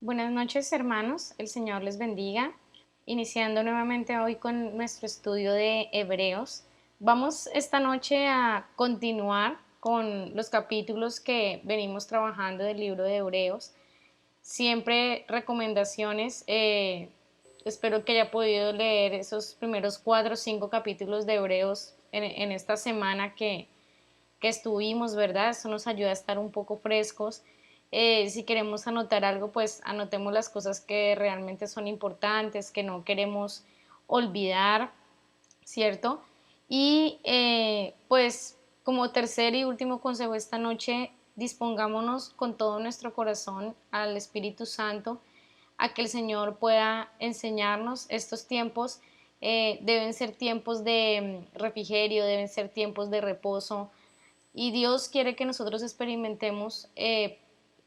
Buenas noches, hermanos. El Señor les bendiga. Iniciando nuevamente hoy con nuestro estudio de Hebreos. Vamos esta noche a continuar con los capítulos que venimos trabajando del libro de Hebreos. Siempre recomendaciones. Espero que haya podido leer esos primeros 4 o 5 capítulos de Hebreos en esta semana que estuvimos, ¿verdad? Eso nos ayuda a estar un poco frescos. Si queremos anotar algo, pues anotemos las cosas que realmente son importantes, que no queremos olvidar, ¿cierto? Y pues como tercer y último consejo esta noche, dispongámonos con todo nuestro corazón al Espíritu Santo, a que el Señor pueda enseñarnos estos tiempos. Deben ser tiempos de refrigerio, deben ser tiempos de reposo, y Dios quiere que nosotros experimentemos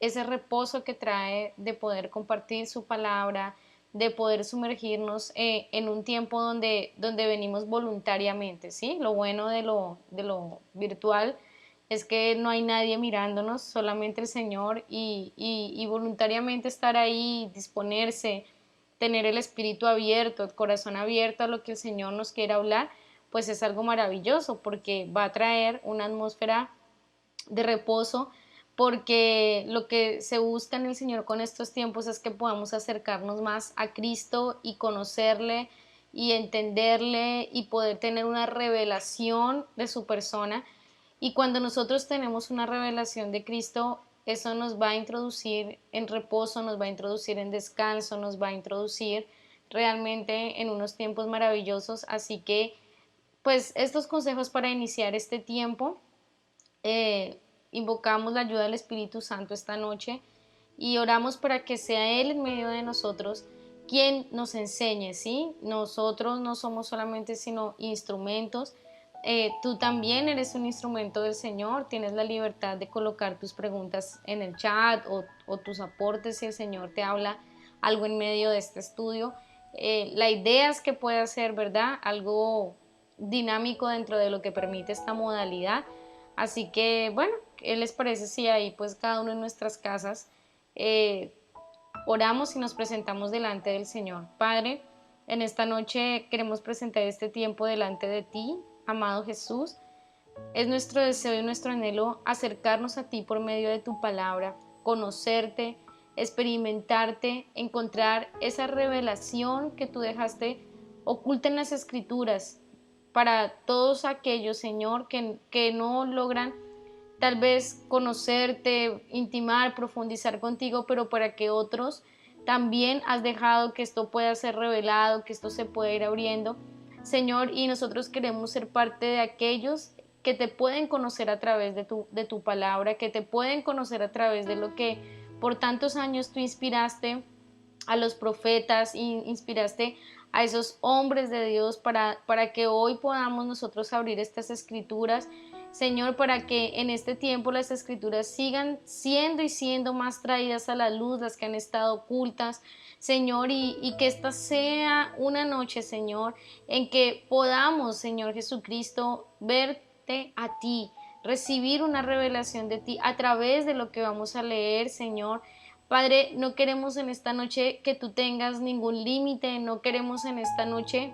ese reposo que trae de poder compartir su palabra, de poder sumergirnos en un tiempo donde venimos voluntariamente, ¿sí? Lo bueno de lo virtual es que no hay nadie mirándonos, solamente el Señor, y voluntariamente estar ahí, disponerse, tener el espíritu abierto, el corazón abierto a lo que el Señor nos quiere hablar, pues es algo maravilloso porque va a traer una atmósfera de reposo, porque lo que se busca en el Señor con estos tiempos es que podamos acercarnos más a Cristo y conocerle y entenderle y poder tener una revelación de su persona. Y cuando nosotros tenemos una revelación de Cristo, eso nos va a introducir en reposo, nos va a introducir en descanso, nos va a introducir realmente en unos tiempos maravillosos. Así que pues estos consejos para iniciar este tiempo, eh, invocamos la ayuda del Espíritu Santo esta noche y oramos para que sea Él en medio de nosotros quien nos enseñe, ¿sí? Nosotros no somos solamente sino instrumentos. Tú también eres un instrumento del Señor, tienes la libertad de colocar tus preguntas en el chat o tus aportes si el Señor te habla algo en medio de este estudio. La idea es que pueda ser, ¿verdad? Algo dinámico dentro de lo que permite esta modalidad. Así que, bueno, ¿qué les parece si ahí pues cada uno en nuestras casas eh, oramos y nos presentamos delante del Señor? Padre, en esta noche queremos presentar este tiempo delante de ti, amado Jesús. Es nuestro deseo y nuestro anhelo acercarnos a ti por medio de tu palabra, conocerte, experimentarte, encontrar esa revelación que tú dejaste oculta en las Escrituras para todos aquellos, Señor, que no logran tal vez conocerte, intimar, profundizar contigo, pero para que otros también has dejado que esto pueda ser revelado, que esto se pueda ir abriendo, Señor, y nosotros queremos ser parte de aquellos que te pueden conocer a través de tu palabra, que te pueden conocer a través de lo que por tantos años tú inspiraste a los profetas, inspiraste a esos hombres de Dios para que hoy podamos nosotros abrir estas escrituras, Señor, para que en este tiempo las escrituras sigan siendo y siendo más traídas a la luz, las que han estado ocultas, Señor, y que esta sea una noche, Señor, en que podamos, Señor Jesucristo, verte a ti, recibir una revelación de ti a través de lo que vamos a leer, Señor. Padre, no queremos en esta noche que tú tengas ningún límite, no queremos en esta noche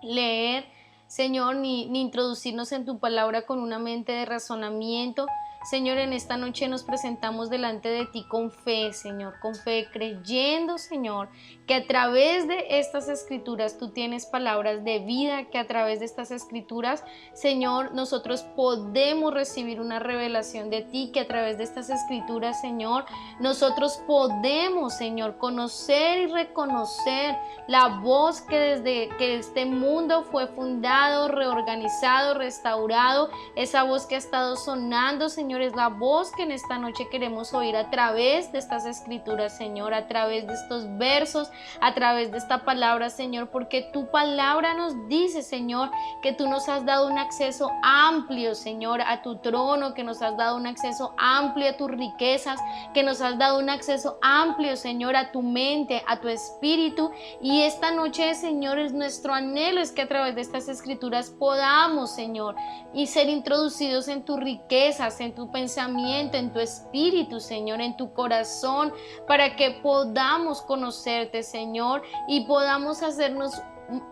leer, Señor, ni introducirnos en tu palabra con una mente de razonamiento. Señor, en esta noche nos presentamos delante de ti con fe, Señor, con fe, creyendo, Señor, que a través de estas escrituras tú tienes palabras de vida, que a través de estas escrituras, Señor, nosotros podemos recibir una revelación de ti, que a través de estas escrituras, Señor, nosotros podemos, Señor, conocer y reconocer la voz que desde que este mundo fue fundado, reorganizado, restaurado, esa voz que ha estado sonando, Señor, es la voz que en esta noche queremos oír a través de estas escrituras, Señor, a través de estos versos, a través de esta palabra, Señor, porque tu palabra nos dice, Señor, que tú nos has dado un acceso amplio, Señor, a tu trono, que nos has dado un acceso amplio a tus riquezas, que nos has dado un acceso amplio, Señor, a tu mente, a tu espíritu. Y esta noche, Señor, es nuestro anhelo, es que a través de estas escrituras podamos, Señor, y ser introducidos en tus riquezas, en tus tu pensamiento, en tu espíritu, Señor, en tu corazón, para que podamos conocerte, Señor, y podamos hacernos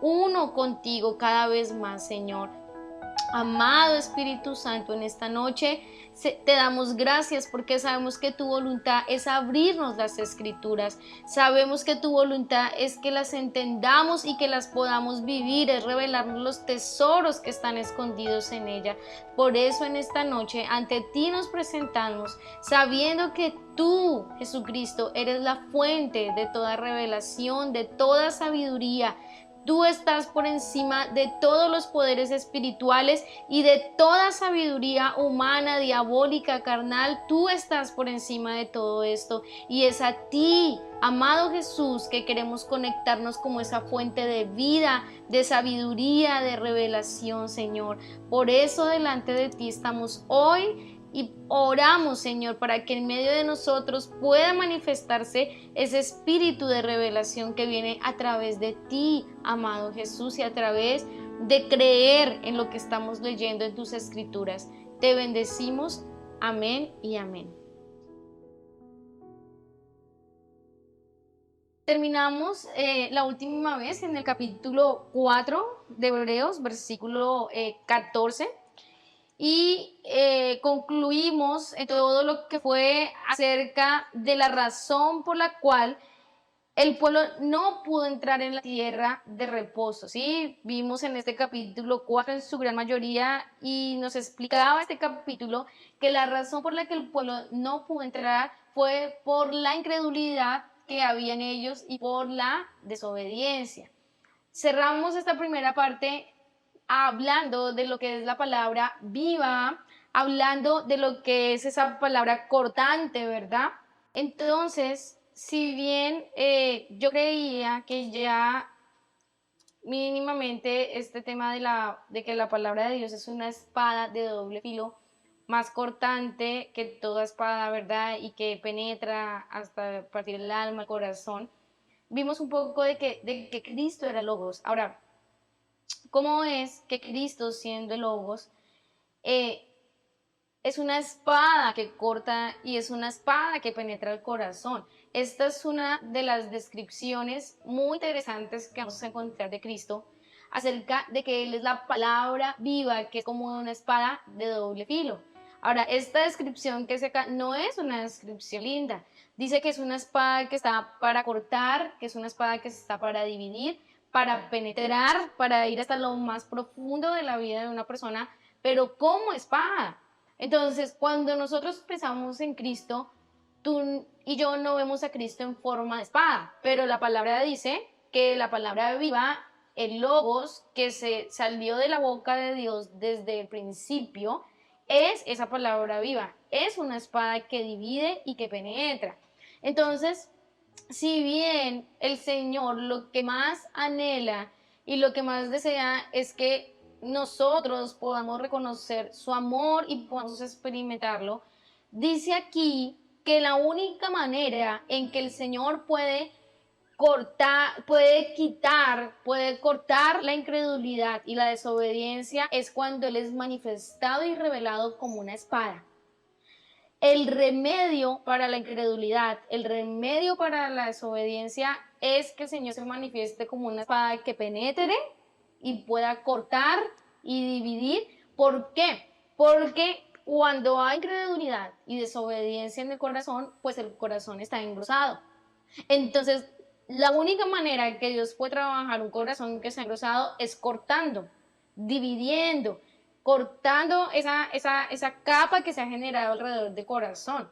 uno contigo cada vez más, Señor. Amado Espíritu Santo, en esta noche te damos gracias porque sabemos que tu voluntad es abrirnos las escrituras. Sabemos que tu voluntad es que las entendamos y que las podamos vivir, es revelarnos los tesoros que están escondidos en ella. Por eso en esta noche ante ti nos presentamos, sabiendo que tú, Jesucristo, eres la fuente de toda revelación, de toda sabiduría. Tú estás por encima de todos los poderes espirituales y de toda sabiduría humana, diabólica, carnal. Tú estás por encima de todo esto. Y es a ti, amado Jesús, que queremos conectarnos como esa fuente de vida, de sabiduría, de revelación, Señor. Por eso delante de ti estamos hoy. Y oramos, Señor, para que en medio de nosotros pueda manifestarse ese espíritu de revelación que viene a través de ti, amado Jesús, y a través de creer en lo que estamos leyendo en tus escrituras. Te bendecimos. Amén y amén. Terminamos la última vez en el capítulo 4 de Hebreos, versículo 14. Y concluimos en todo lo que fue acerca de la razón por la cual el pueblo no pudo entrar en la tierra de reposo, ¿sí? Vimos en este capítulo 4 en su gran mayoría y nos explicaba este capítulo que la razón por la que el pueblo no pudo entrar fue por la incredulidad que había en ellos y por la desobediencia. Cerramos esta primera parte hablando de lo que es la palabra viva, hablando de lo que es esa palabra cortante, ¿verdad? Entonces, si bien yo creía que ya mínimamente este tema de que la palabra de Dios es una espada de doble filo, más cortante que toda espada, ¿verdad? Y que penetra hasta partir el alma, el corazón, vimos un poco de que Cristo era Logos. Ahora, ¿cómo es que Cristo, siendo el Logos, eh, es una espada que corta y es una espada que penetra el corazón? Esta es una de las descripciones muy interesantes que vamos a encontrar de Cristo acerca de que Él es la palabra viva, que es como una espada de doble filo. Ahora, esta descripción que se acá no es una descripción linda. Dice que es una espada que está para cortar, que es una espada que está para dividir, para penetrar, para ir hasta lo más profundo de la vida de una persona, pero como espada. Entonces, cuando nosotros pensamos en Cristo, tú y yo no vemos a Cristo en forma de espada, pero la palabra dice que la palabra viva, el logos que se salió de la boca de Dios desde el principio, es esa palabra viva, es una espada que divide y que penetra. Entonces, si bien el Señor lo que más anhela y lo que más desea es que nosotros podamos reconocer su amor y podamos experimentarlo, dice aquí que la única manera en que el Señor puede cortar, puede cortar la incredulidad y la desobediencia es cuando Él es manifestado y revelado como una espada. El remedio para la incredulidad, el remedio para la desobediencia es que el Señor se manifieste como una espada que penetre y pueda cortar y dividir. ¿Por qué? Porque cuando hay incredulidad y desobediencia en el corazón, pues el corazón está engrosado. Entonces, la única manera que Dios puede trabajar un corazón que está engrosado es cortando, dividiendo, cortando esa capa que se ha generado alrededor del corazón.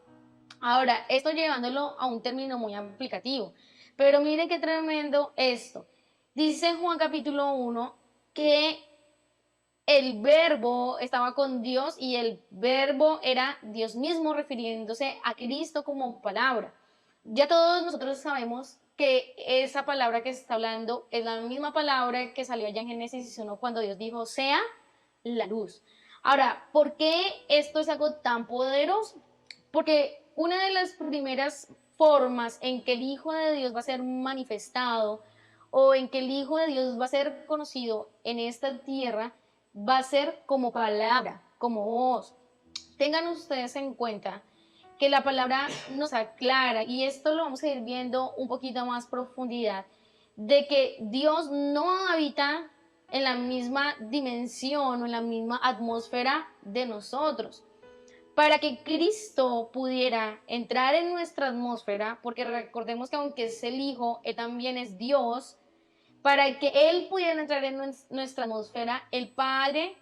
Ahora, esto llevándolo a un término muy aplicativo, pero miren qué tremendo esto. Dice Juan capítulo 1 que el verbo estaba con Dios y el verbo era Dios mismo refiriéndose a Cristo como palabra. Ya todos nosotros sabemos que esa palabra que se está hablando es la misma palabra que salió allá en Génesis 1 cuando Dios dijo, sea la luz. Ahora, ¿por qué esto es algo tan poderoso? Porque una de las primeras formas en que el Hijo de Dios va a ser manifestado o en que el Hijo de Dios va a ser conocido en esta tierra va a ser como palabra, como voz. Tengan ustedes en cuenta que la palabra nos aclara, y esto lo vamos a ir viendo un poquito más profundidad, de que Dios no habita en la misma dimensión o en la misma atmósfera de nosotros. Para que Cristo pudiera entrar en nuestra atmósfera, porque recordemos que aunque es el Hijo, Él también es Dios, para que Él pudiera entrar en nuestra atmósfera, el Padre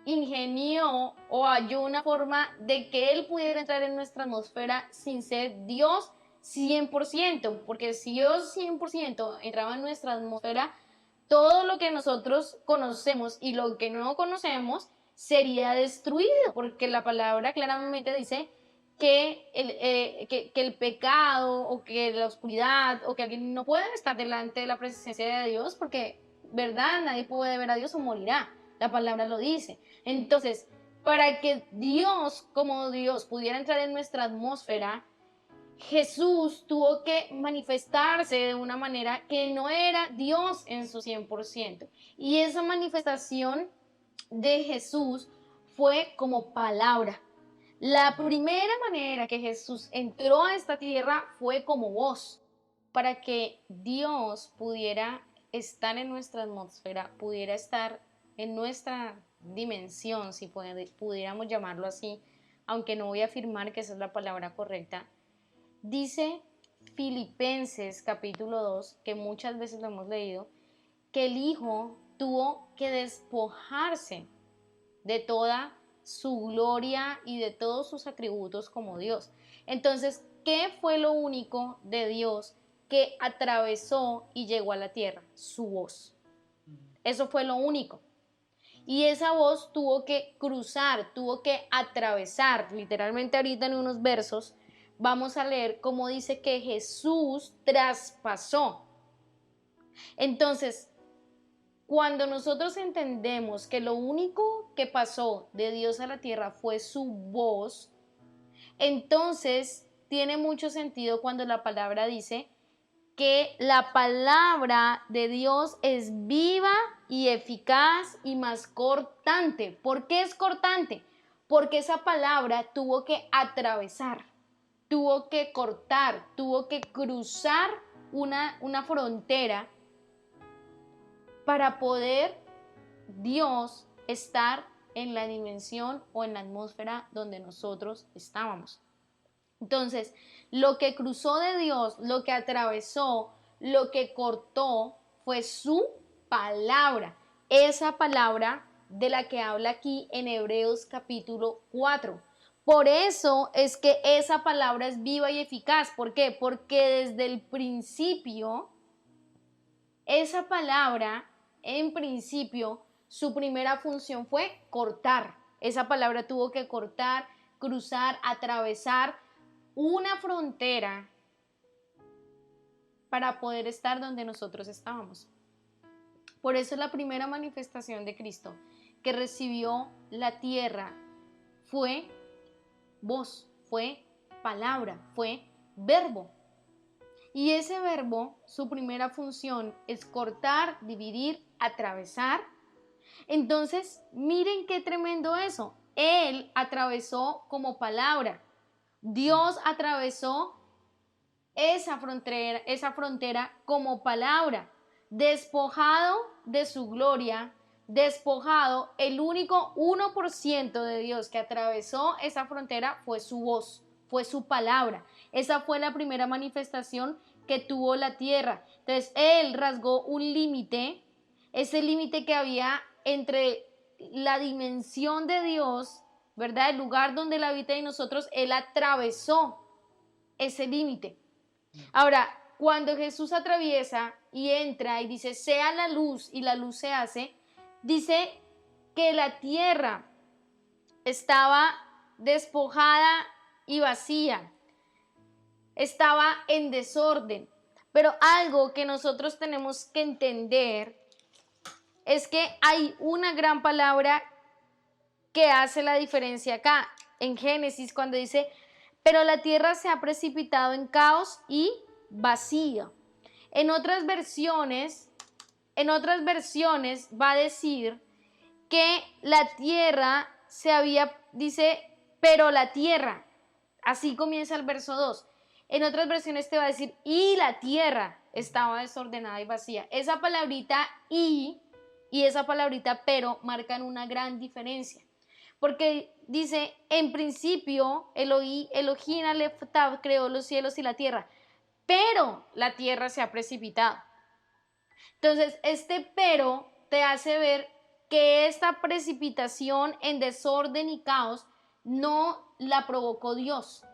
ingenió o halló una forma de que Él pudiera entrar en nuestra atmósfera sin ser Dios 100%, porque si Dios 100% entraba en nuestra atmósfera, todo lo que nosotros conocemos y lo que no conocemos sería destruido, porque la palabra claramente dice que el pecado o que la oscuridad o que alguien no puede estar delante de la presencia de Dios, porque, ¿verdad? Nadie puede ver a Dios o morirá. La palabra lo dice. Entonces, para que Dios, como Dios, pudiera entrar en nuestra atmósfera, Jesús tuvo que manifestarse de una manera que no era Dios en su 100%. Y esa manifestación de Jesús fue como palabra. La primera manera que Jesús entró a esta tierra fue como voz, para que Dios pudiera estar en nuestra atmósfera, pudiera estar en nuestra dimensión, si pudiéramos llamarlo así, aunque no voy a afirmar que esa es la palabra correcta. Dice Filipenses capítulo 2, que muchas veces lo hemos leído, que el Hijo tuvo que despojarse de toda su gloria y de todos sus atributos como Dios. Entonces, ¿qué fue lo único de Dios que atravesó y llegó a la tierra? Su voz. Eso fue lo único. Y esa voz tuvo que cruzar, tuvo que atravesar. Literalmente ahorita en unos versos vamos a leer cómo dice que Jesús traspasó. Entonces, cuando nosotros entendemos que lo único que pasó de Dios a la tierra fue su voz, entonces tiene mucho sentido cuando la palabra dice que la palabra de Dios es viva y eficaz y más cortante. ¿Por qué es cortante? Porque esa palabra tuvo que atravesar, tuvo que cortar, tuvo que cruzar una frontera para poder Dios estar en la dimensión o en la atmósfera donde nosotros estábamos. Entonces, lo que cruzó de Dios, lo que atravesó, lo que cortó fue su palabra. Esa palabra de la que habla aquí en Hebreos capítulo 4. Por eso es que esa palabra es viva y eficaz. ¿Por qué? Porque desde el principio, esa palabra, en principio, su primera función fue cortar. Esa palabra tuvo que cortar, cruzar, atravesar una frontera para poder estar donde nosotros estábamos. Por eso la primera manifestación de Cristo que recibió la tierra fue voz, fue palabra, fue verbo. Y ese verbo, su primera función es cortar, dividir, atravesar. Entonces, miren qué tremendo eso. Él atravesó como palabra. Dios atravesó esa frontera como palabra, despojado de su gloria, despojado, el único 1% de Dios que atravesó esa frontera fue su voz, fue su palabra. Esa fue la primera manifestación que tuvo la tierra. Entonces, Él rasgó un límite, ese límite que había entre la dimensión de Dios, ¿verdad? El lugar donde Él habita y nosotros, Él atravesó ese límite. Ahora, cuando Jesús atraviesa y entra y dice, sea la luz, y la luz se hace, dice que la tierra estaba despojada y vacía, estaba en desorden. Pero algo que nosotros tenemos que entender es que hay una gran palabra que hace la diferencia acá, en Génesis, cuando dice, pero la tierra se ha precipitado en caos y vacía. En otras versiones va a decir que la tierra dice, pero la tierra, así comienza el verso 2. En otras versiones te va a decir, y la tierra estaba desordenada y vacía. Esa palabrita y esa palabrita pero marcan una gran diferencia. Porque dice, en principio, Elohim Aleph Tav creó los cielos y la tierra, pero la tierra se ha precipitado. Entonces, este pero te hace ver que esta precipitación en desorden y caos no la provocó Dios.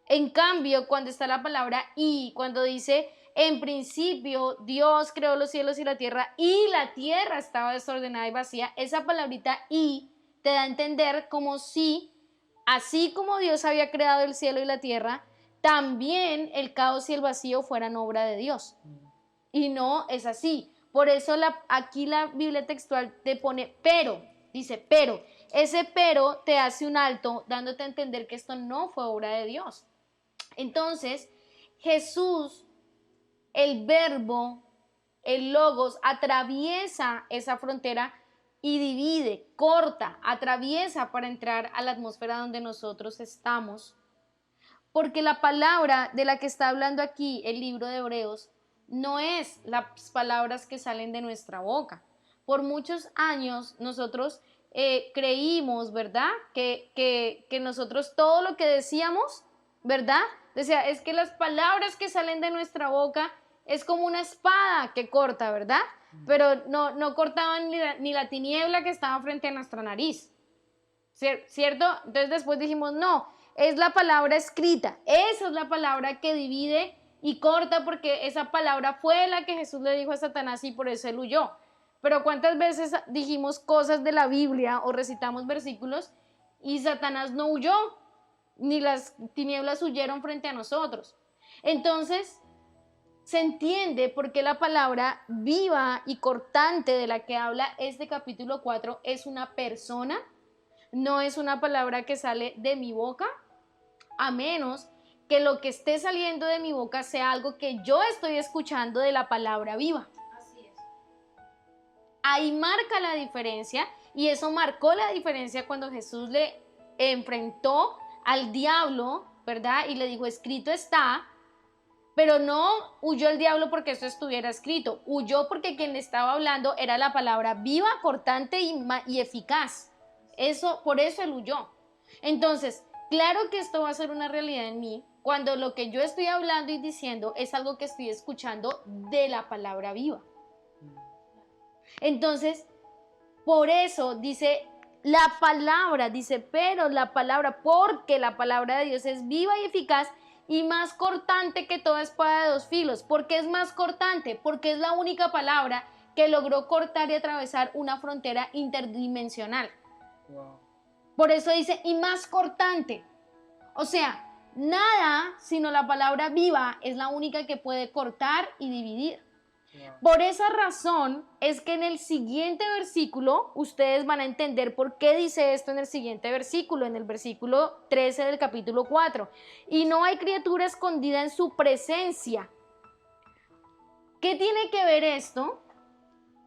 En cambio, cuando está la palabra y, cuando dice, en principio Dios creó los cielos y la tierra estaba desordenada y vacía, esa palabrita y te da a entender como si, así como Dios había creado el cielo y la tierra, también el caos y el vacío fueran obra de Dios. Y no es así. Por eso aquí la Biblia textual te pone pero, dice pero. Ese pero te hace un alto dándote a entender que esto no fue obra de Dios. Entonces, Jesús, el verbo, el logos, atraviesa esa frontera y divide, corta, atraviesa para entrar a la atmósfera donde nosotros estamos. Porque la palabra de la que está hablando aquí el libro de Hebreos no es las palabras que salen de nuestra boca. Por muchos años nosotros creímos, ¿verdad? Que nosotros todo lo que decíamos, ¿verdad? Decía, es que las palabras que salen de nuestra boca es como una espada que corta, ¿verdad? Pero no cortaban ni la tiniebla que estaba frente a nuestra nariz, ¿cierto? Entonces después dijimos, no, es la palabra escrita, esa es la palabra que divide y corta, porque esa palabra fue la que Jesús le dijo a Satanás y por eso él huyó. Pero ¿cuántas veces dijimos cosas de la Biblia o recitamos versículos y Satanás no huyó, ni las tinieblas huyeron frente a nosotros? Entonces, se entiende por qué la palabra viva y cortante de la que habla este capítulo 4 es una persona, no es una palabra que sale de mi boca, a menos que lo que esté saliendo de mi boca sea algo que yo estoy escuchando de la palabra viva. Así es. Ahí marca la diferencia, y eso marcó la diferencia cuando Jesús le enfrentó al diablo, ¿verdad? Y le dijo, escrito está, pero no huyó el diablo porque eso estuviera escrito, huyó porque quien le estaba hablando era la palabra viva, cortante y eficaz. Por eso él huyó. Entonces, claro que esto va a ser una realidad en mí cuando lo que yo estoy hablando y diciendo es algo que estoy escuchando de la palabra viva. Entonces, por eso dice la palabra, dice, pero la palabra, porque la palabra de Dios es viva y eficaz y más cortante que toda espada de dos filos. ¿Por qué es más cortante? Porque es la única palabra que logró cortar y atravesar una frontera interdimensional. Wow. Por eso dice, y más cortante. O sea, nada sino la palabra viva es la única que puede cortar y dividir. Wow. Por esa razón es que en el siguiente versículo, ustedes van a entender por qué dice esto en el siguiente versículo, en el versículo 13 del capítulo 4. Y no hay criatura escondida en su presencia. ¿Qué tiene que ver esto?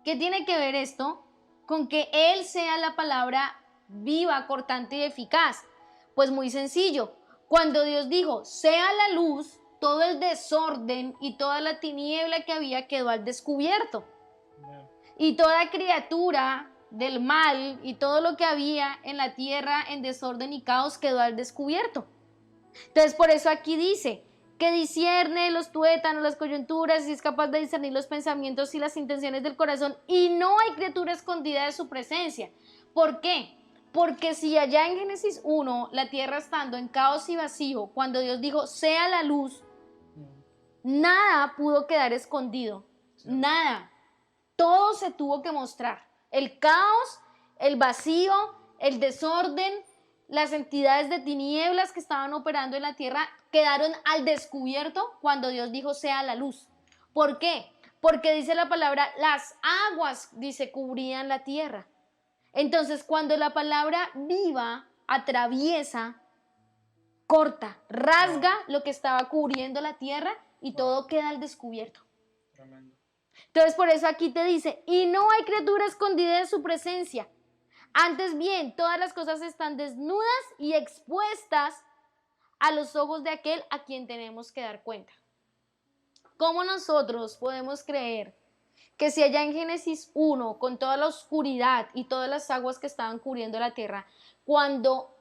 ¿Qué tiene que ver esto con que Él sea la palabra viva, cortante y eficaz? Pues muy sencillo. Cuando Dios dijo, sea la luz, todo el desorden y toda la tiniebla que había quedó al descubierto. Amen. Y toda criatura del mal y todo lo que había en la tierra en desorden y caos quedó al descubierto. Entonces por eso aquí dice que discierne los tuétanos, las coyunturas, y es capaz de discernir los pensamientos y las intenciones del corazón, y no hay criatura escondida de su presencia. ¿Por qué? Porque si allá en Génesis 1, la tierra estando en caos y vacío, cuando Dios dijo, sea la luz, nada pudo quedar escondido, nada. Todo se tuvo que mostrar. El caos, el vacío, el desorden, las entidades de tinieblas que estaban operando en la tierra quedaron al descubierto cuando Dios dijo sea la luz. ¿Por qué? Porque dice la palabra, las aguas, dice, cubrían la tierra. Entonces, cuando la palabra viva atraviesa, corta, rasga lo que estaba cubriendo la tierra y todo queda al descubierto. Tremendo. Entonces, por eso aquí te dice, y no hay criatura escondida en su presencia. Antes bien, todas las cosas están desnudas y expuestas a los ojos de aquel a quien tenemos que dar cuenta. ¿Cómo nosotros podemos creer que si allá en Génesis 1, con toda la oscuridad y todas las aguas que estaban cubriendo la tierra, cuando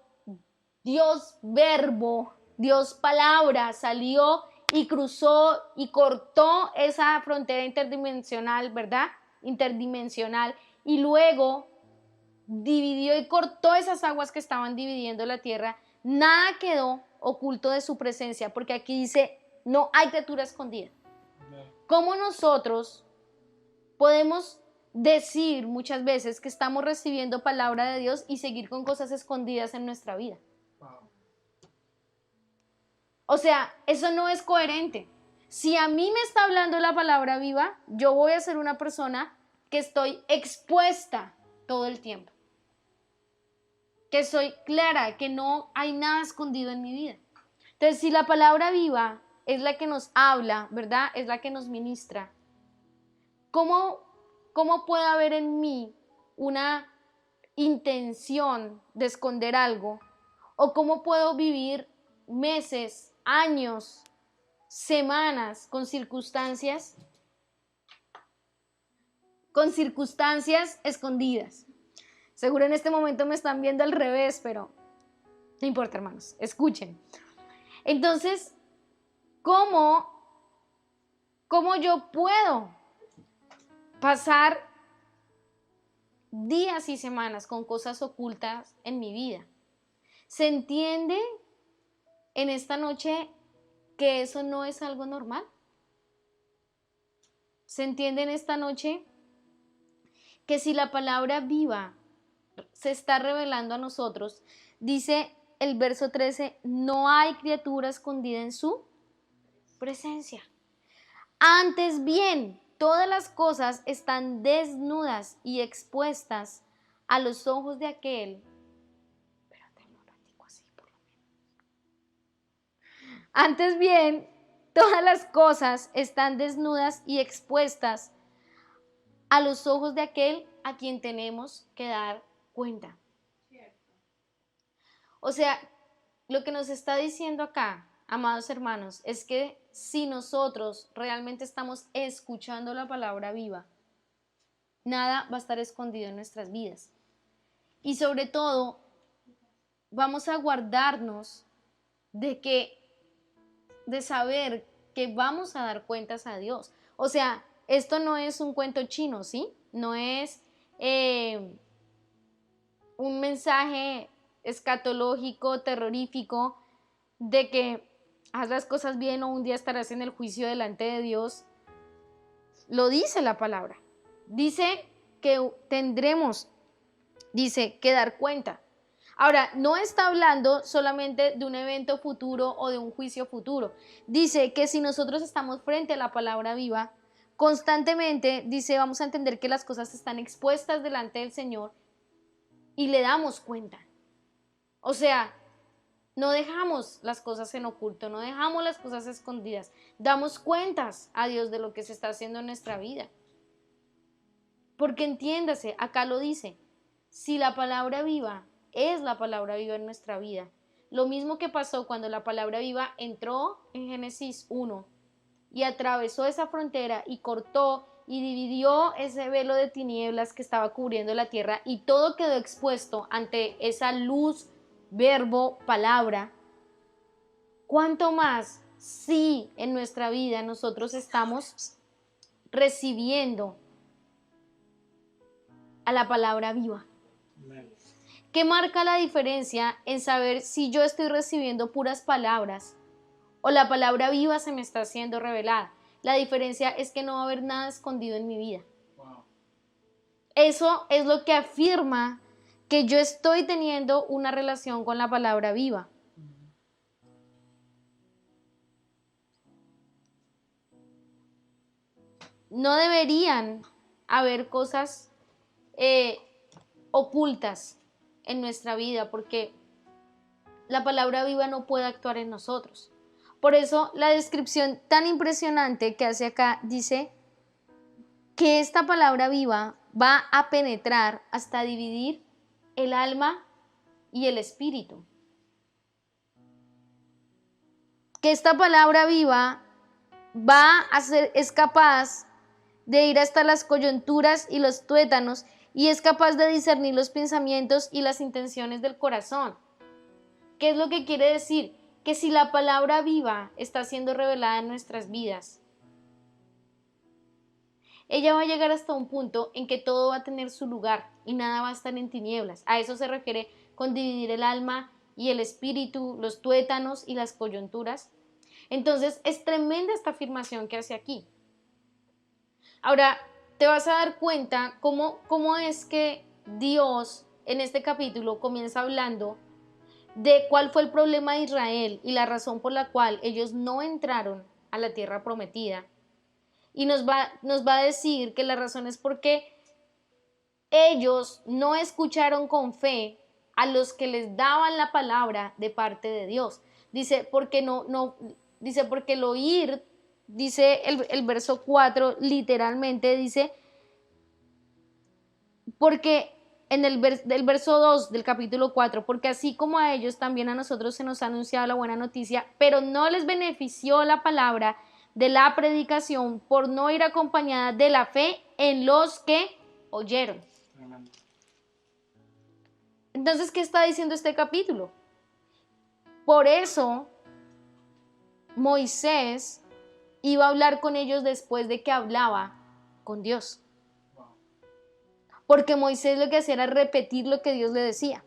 Dios verbo, Dios palabra salió y cruzó y cortó esa frontera interdimensional, ¿verdad? Interdimensional, y luego dividió y cortó esas aguas que estaban dividiendo la tierra, nada quedó oculto de su presencia, porque aquí dice, no hay criatura escondida. ¿Cómo nosotros podemos decir muchas veces que estamos recibiendo palabra de Dios y seguir con cosas escondidas en nuestra vida? O sea, eso no es coherente. Si a mí me está hablando la palabra viva, yo voy a ser una persona que estoy expuesta todo el tiempo, que soy clara, que no hay nada escondido en mi vida. Entonces, si la palabra viva es la que nos habla, ¿verdad? Es la que nos ministra. ¿Cómo puede haber en mí una intención de esconder algo? ¿O cómo puedo vivir meses, años, semanas con circunstancias escondidas? Seguro en este momento me están viendo al revés, pero no importa, hermanos, escuchen. Entonces, ¿cómo yo puedo pasar días y semanas con cosas ocultas en mi vida? ¿Se entiende en esta noche que eso no es algo normal? ¿Se entiende en esta noche que si la palabra viva se está revelando a nosotros, dice el verso 13, no hay criatura escondida en su presencia? Antes bien, todas las cosas están desnudas y expuestas a los ojos de aquel. Espérate un ratico así, por lo menos. Antes bien, todas las cosas están desnudas y expuestas a los ojos de aquel a quien tenemos que dar cuenta. O sea, lo que nos está diciendo acá, amados hermanos, es que si nosotros realmente estamos escuchando la palabra viva, nada va a estar escondido en nuestras vidas. Y sobre todo, vamos a guardarnos de saber que vamos a dar cuentas a Dios. O sea, esto no es un cuento chino, ¿sí? No es un mensaje escatológico, terrorífico, de que haz las cosas bien o un día estarás en el juicio delante de Dios. Lo dice la palabra. Dice que tendremos, dice, que dar cuenta. Ahora, no está hablando solamente de un evento futuro o de un juicio futuro. Dice que si nosotros estamos frente a la palabra viva, constantemente, dice, vamos a entender que las cosas están expuestas delante del Señor y le damos cuenta. O sea, no dejamos las cosas en oculto, no dejamos las cosas escondidas. Damos cuentas a Dios de lo que se está haciendo en nuestra vida. Porque entiéndase, acá lo dice, si la palabra viva es la palabra viva en nuestra vida, lo mismo que pasó cuando la palabra viva entró en Génesis 1 y atravesó esa frontera y cortó y dividió ese velo de tinieblas que estaba cubriendo la tierra y todo quedó expuesto ante esa luz, verbo, palabra. ¿Cuánto más si en nuestra vida nosotros estamos recibiendo a la palabra viva? ¿Qué marca la diferencia en saber si yo estoy recibiendo puras palabras o la palabra viva se me está haciendo revelada? La diferencia es que no va a haber nada escondido en mi vida. Wow. Eso es lo que afirma que yo estoy teniendo una relación con la palabra viva. No deberían haber cosas ocultas en nuestra vida porque la palabra viva no puede actuar en nosotros. Por eso la descripción tan impresionante que hace acá dice que esta palabra viva va a penetrar hasta dividir el alma y el espíritu. Que esta palabra viva es capaz de ir hasta las coyunturas y los tuétanos y es capaz de discernir los pensamientos y las intenciones del corazón. ¿Qué es lo que quiere decir? Que si la palabra viva está siendo revelada en nuestras vidas, ella va a llegar hasta un punto en que todo va a tener su lugar y nada va a estar en tinieblas. A eso se refiere con dividir el alma y el espíritu, los tuétanos y las coyunturas. Entonces es tremenda esta afirmación que hace aquí. Ahora, te vas a dar cuenta cómo es que Dios en este capítulo comienza hablando de cuál fue el problema de Israel y la razón por la cual ellos no entraron a la tierra prometida. Y nos va a decir que la razón es porque ellos no escucharon con fe a los que les daban la palabra de parte de Dios. Dice, porque porque el oír, dice el verso 4, literalmente dice, porque en el verso 2 del capítulo 4, porque así como a ellos, también a nosotros se nos ha anunciado la buena noticia, pero no les benefició la palabra de la predicación por no ir acompañada de la fe en los que oyeron. Entonces, ¿qué está diciendo este capítulo? Por eso Moisés iba a hablar con ellos después de que hablaba con Dios. Porque Moisés lo que hacía era repetir lo que Dios le decía.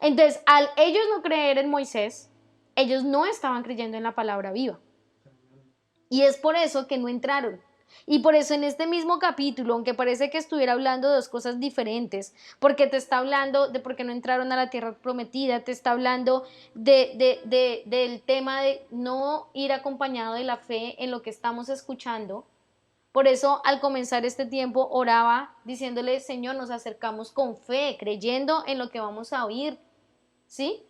Entonces, al ellos no creer en Moisés, ellos no estaban creyendo en la palabra viva. Y es por eso que no entraron. Y por eso en este mismo capítulo, aunque parece que estuviera hablando de dos cosas diferentes, porque te está hablando de por qué no entraron a la tierra prometida, te está hablando del tema de no ir acompañado de la fe en lo que estamos escuchando. Por eso al comenzar este tiempo oraba diciéndole, Señor, nos acercamos con fe, creyendo en lo que vamos a oír, ¿sí?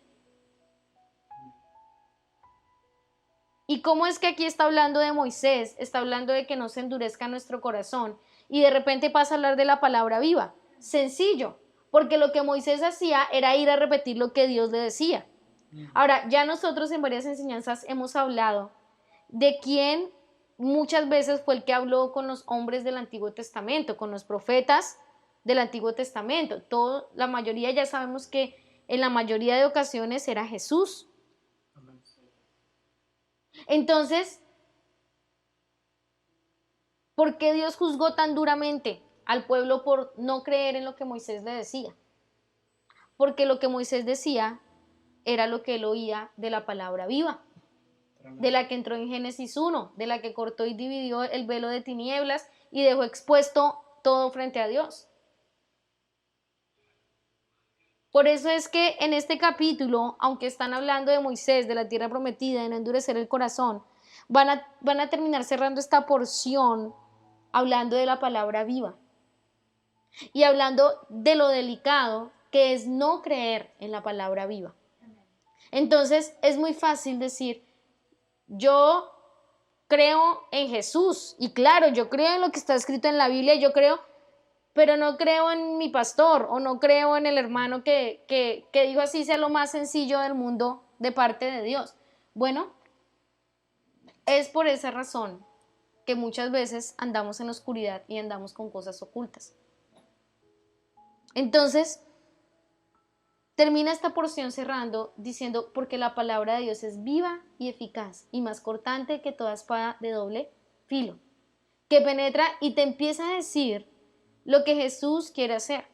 ¿Y cómo es que aquí está hablando de Moisés? Está hablando de que no se endurezca nuestro corazón y de repente pasa a hablar de la palabra viva. Sencillo, porque lo que Moisés hacía era ir a repetir lo que Dios le decía. Ahora, ya nosotros en varias enseñanzas hemos hablado de quién muchas veces fue el que habló con los hombres del Antiguo Testamento, con los profetas del Antiguo Testamento. La mayoría ya sabemos que en la mayoría de ocasiones era Jesús. Entonces, ¿por qué Dios juzgó tan duramente al pueblo por no creer en lo que Moisés le decía? Porque lo que Moisés decía era lo que él oía de la palabra viva, de la que entró en Génesis 1, de la que cortó y dividió el velo de tinieblas y dejó expuesto todo frente a Dios. Por eso es que en este capítulo, aunque están hablando de Moisés, de la tierra prometida, de no endurecer el corazón, van a terminar cerrando esta porción hablando de la palabra viva y hablando de lo delicado que es no creer en la palabra viva. Entonces es muy fácil decir, yo creo en Jesús y claro, yo creo en lo que está escrito en la Biblia, yo creo, pero no creo en mi pastor o no creo en el hermano que dijo así sea lo más sencillo del mundo de parte de Dios. Bueno, es por esa razón que muchas veces andamos en la oscuridad y andamos con cosas ocultas. Entonces, termina esta porción cerrando diciendo, porque la palabra de Dios es viva y eficaz y más cortante que toda espada de doble filo, que penetra y te empieza a decir lo que Jesús quiere hacer.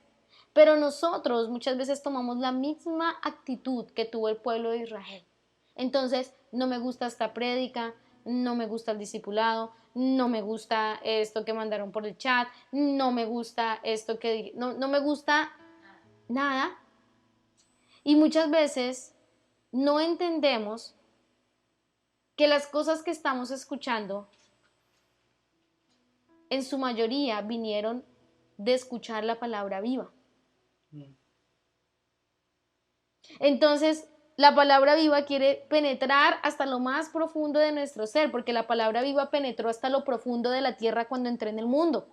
Pero nosotros muchas veces tomamos la misma actitud que tuvo el pueblo de Israel. Entonces, no me gusta esta prédica, no me gusta el discipulado, no me gusta esto que mandaron por el chat, no me gusta esto que... No me gusta nada. Y muchas veces no entendemos que las cosas que estamos escuchando en su mayoría vinieron de escuchar la palabra viva. Entonces, la palabra viva quiere penetrar hasta lo más profundo de nuestro ser, porque la palabra viva penetró hasta lo profundo de la tierra cuando entré en el mundo.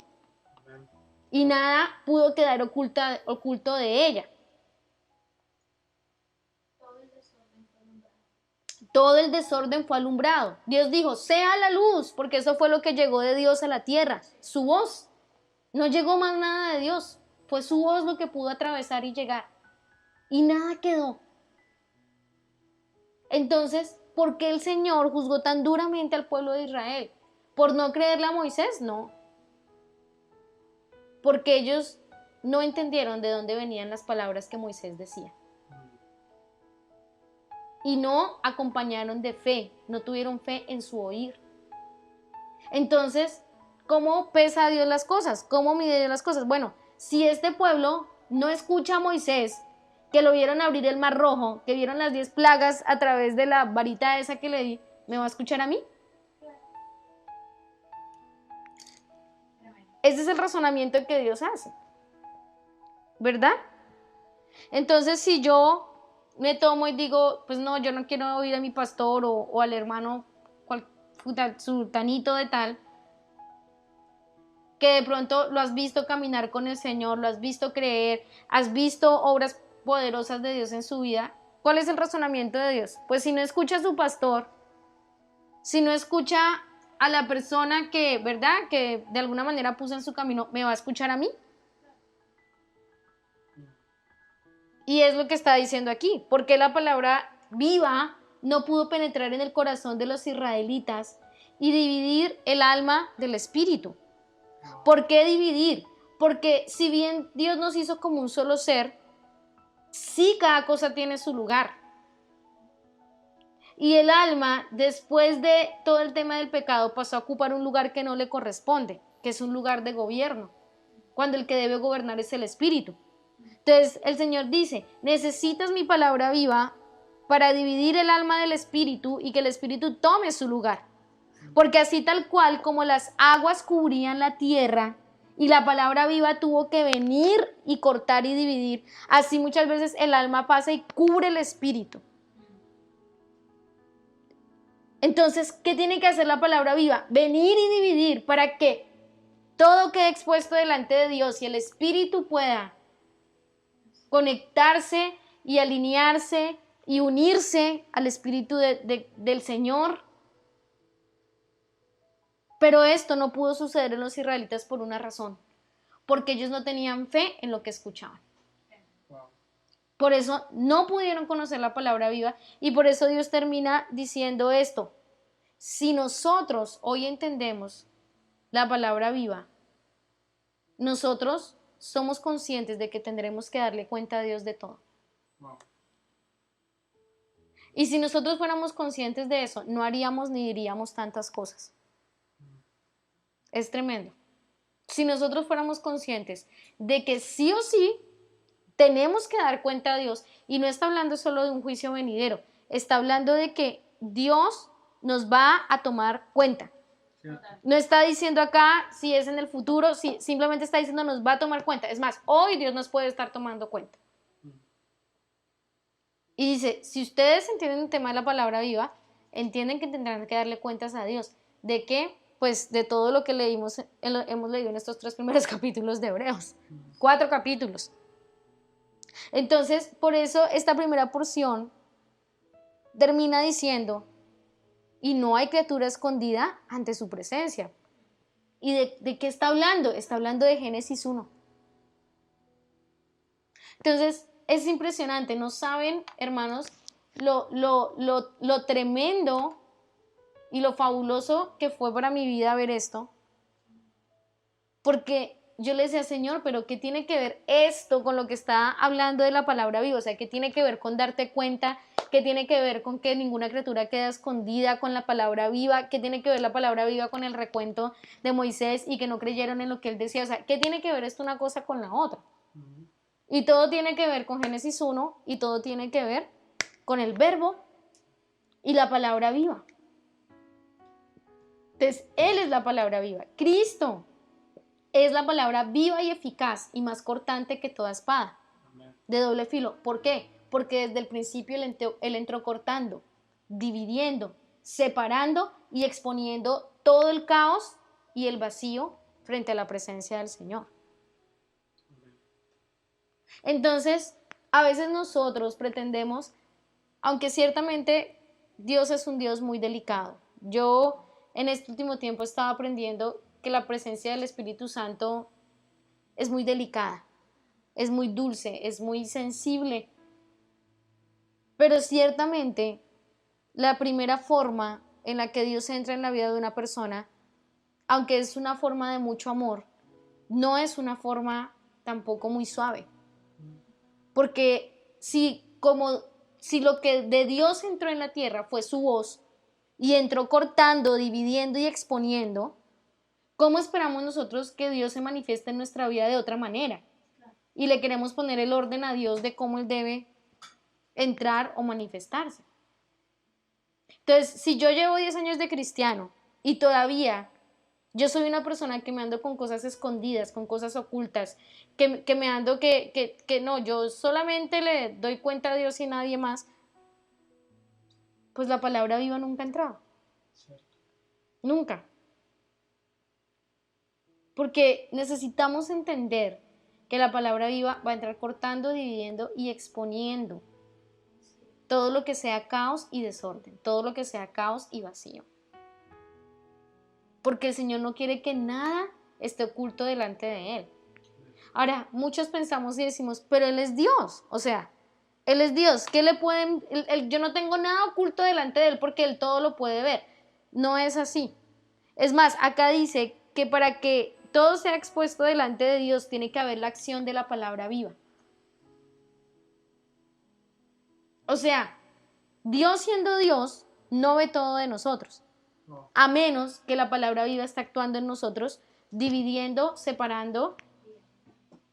y nada pudo quedar oculto de ella. Todo el desorden fue alumbrado. Dios dijo, sea la luz, porque eso fue lo que llegó de Dios a la tierra, su voz. No llegó más nada de Dios, fue su voz lo que pudo atravesar y llegar. Y nada quedó. Entonces, ¿por qué el Señor juzgó tan duramente al pueblo de Israel? ¿Por no creerle a Moisés? No. Porque ellos no entendieron de dónde venían las palabras que Moisés decía. Y no acompañaron de fe, no tuvieron fe en su oír. Entonces, ¿cómo pesa a Dios las cosas? ¿Cómo mide Dios las cosas? Bueno, si este pueblo no escucha a Moisés, que lo vieron abrir el mar rojo, que vieron las 10 plagas a través de la varita esa que le di, ¿me va a escuchar a mí? Ese es el razonamiento que Dios hace, ¿verdad? Entonces, si yo me tomo y digo, pues no, yo no quiero oír a mi pastor o al hermano sultanito de tal, que de pronto lo has visto caminar con el Señor, lo has visto creer, has visto obras poderosas de Dios en su vida. ¿Cuál es el razonamiento de Dios? Pues si no escucha a su pastor, si no escucha a la persona que, ¿verdad?, que de alguna manera puso en su camino, ¿me va a escuchar a mí? Y es lo que está diciendo aquí, porque la palabra viva no pudo penetrar en el corazón de los israelitas y dividir el alma del espíritu. ¿Por qué dividir? Porque si bien Dios nos hizo como un solo ser, sí cada cosa tiene su lugar. Y el alma, después de todo el tema del pecado, pasó a ocupar un lugar que no le corresponde, que es un lugar de gobierno, cuando el que debe gobernar es el espíritu. Entonces el Señor dice, necesitas mi palabra viva para dividir el alma del espíritu y que el espíritu tome su lugar. Porque así tal cual como las aguas cubrían la tierra y la palabra viva tuvo que venir y cortar y dividir, así muchas veces el alma pasa y cubre el espíritu. Entonces, ¿qué tiene que hacer la palabra viva? Venir y dividir para que todo quede expuesto delante de Dios y el espíritu pueda conectarse y alinearse y unirse al espíritu del Señor. Pero esto no pudo suceder en los israelitas por una razón, porque ellos no tenían fe en lo que escuchaban. Por eso no pudieron conocer la palabra viva y por eso Dios termina diciendo esto. Si nosotros hoy entendemos la palabra viva, nosotros somos conscientes de que tendremos que darle cuenta a Dios de todo. Y si nosotros fuéramos conscientes de eso, no haríamos ni diríamos tantas cosas. Es tremendo. Si nosotros fuéramos conscientes de que sí o sí tenemos que dar cuenta a Dios, y no está hablando solo de un juicio venidero, está hablando de que Dios nos va a tomar cuenta. No está diciendo acá si es en el futuro, si simplemente está diciendo nos va a tomar cuenta. Es más, hoy Dios nos puede estar tomando cuenta. Y dice, si ustedes entienden el tema de la palabra viva, entienden que tendrán que darle cuentas a Dios. ¿De qué? Pues de todo lo que hemos leído en estos 3 primeros capítulos de Hebreos. 4 capítulos. Entonces, por eso esta primera porción termina diciendo, y no hay criatura escondida ante su presencia. ¿Y de qué está hablando? Está hablando de Génesis 1. Entonces, es impresionante, ¿no saben, hermanos, lo tremendo y lo fabuloso que fue para mi vida ver esto? Porque yo le decía, Señor, pero ¿qué tiene que ver esto con lo que está hablando de la palabra viva? O sea, ¿qué tiene que ver con darte cuenta? ¿Qué tiene que ver con que ninguna criatura queda escondida con la palabra viva? ¿Qué tiene que ver la palabra viva con el recuento de Moisés y que no creyeron en lo que él decía? O sea, ¿qué tiene que ver esto una cosa con la otra? Y todo tiene que ver con Génesis 1 y todo tiene que ver con el verbo y la palabra viva. Entonces, Él es la palabra viva. Cristo es la palabra viva y eficaz y más cortante que toda espada de doble filo. ¿Por qué? Porque desde el principio Él entró cortando, dividiendo, separando y exponiendo todo el caos y el vacío frente a la presencia del Señor. Entonces, a veces nosotros pretendemos, aunque ciertamente Dios es un Dios muy delicado. Yo en este último tiempo estaba aprendiendo que la presencia del Espíritu Santo es muy delicada, es muy dulce, es muy sensible, pero ciertamente la primera forma en la que Dios entra en la vida de una persona, aunque es una forma de mucho amor, no es una forma tampoco muy suave. Porque si lo que de Dios entró en la tierra fue su voz y entró cortando, dividiendo y exponiendo, ¿cómo esperamos nosotros que Dios se manifieste en nuestra vida de otra manera? Y le queremos poner el orden a Dios de cómo Él debe entrar o manifestarse. Entonces, si yo llevo 10 años de cristiano y todavía yo soy una persona que me ando con cosas escondidas, con cosas ocultas, que me ando que no, yo solamente le doy cuenta a Dios y a nadie más, pues la palabra viva nunca ha entrado. Cierto. Nunca. Porque necesitamos entender que la palabra viva va a entrar cortando, dividiendo y exponiendo todo lo que sea caos y desorden, todo lo que sea caos y vacío. Porque el Señor no quiere que nada esté oculto delante de Él. Ahora, muchos pensamos y decimos, pero Él es Dios, o sea, Él es Dios, ¿qué le pueden? Yo no tengo nada oculto delante de Él porque Él todo lo puede ver. No es así. Es más, acá dice que para que todo sea expuesto delante de Dios tiene que haber la acción de la palabra viva. O sea, Dios siendo Dios no ve todo de nosotros, No. a menos que la palabra viva esté actuando en nosotros, dividiendo, separando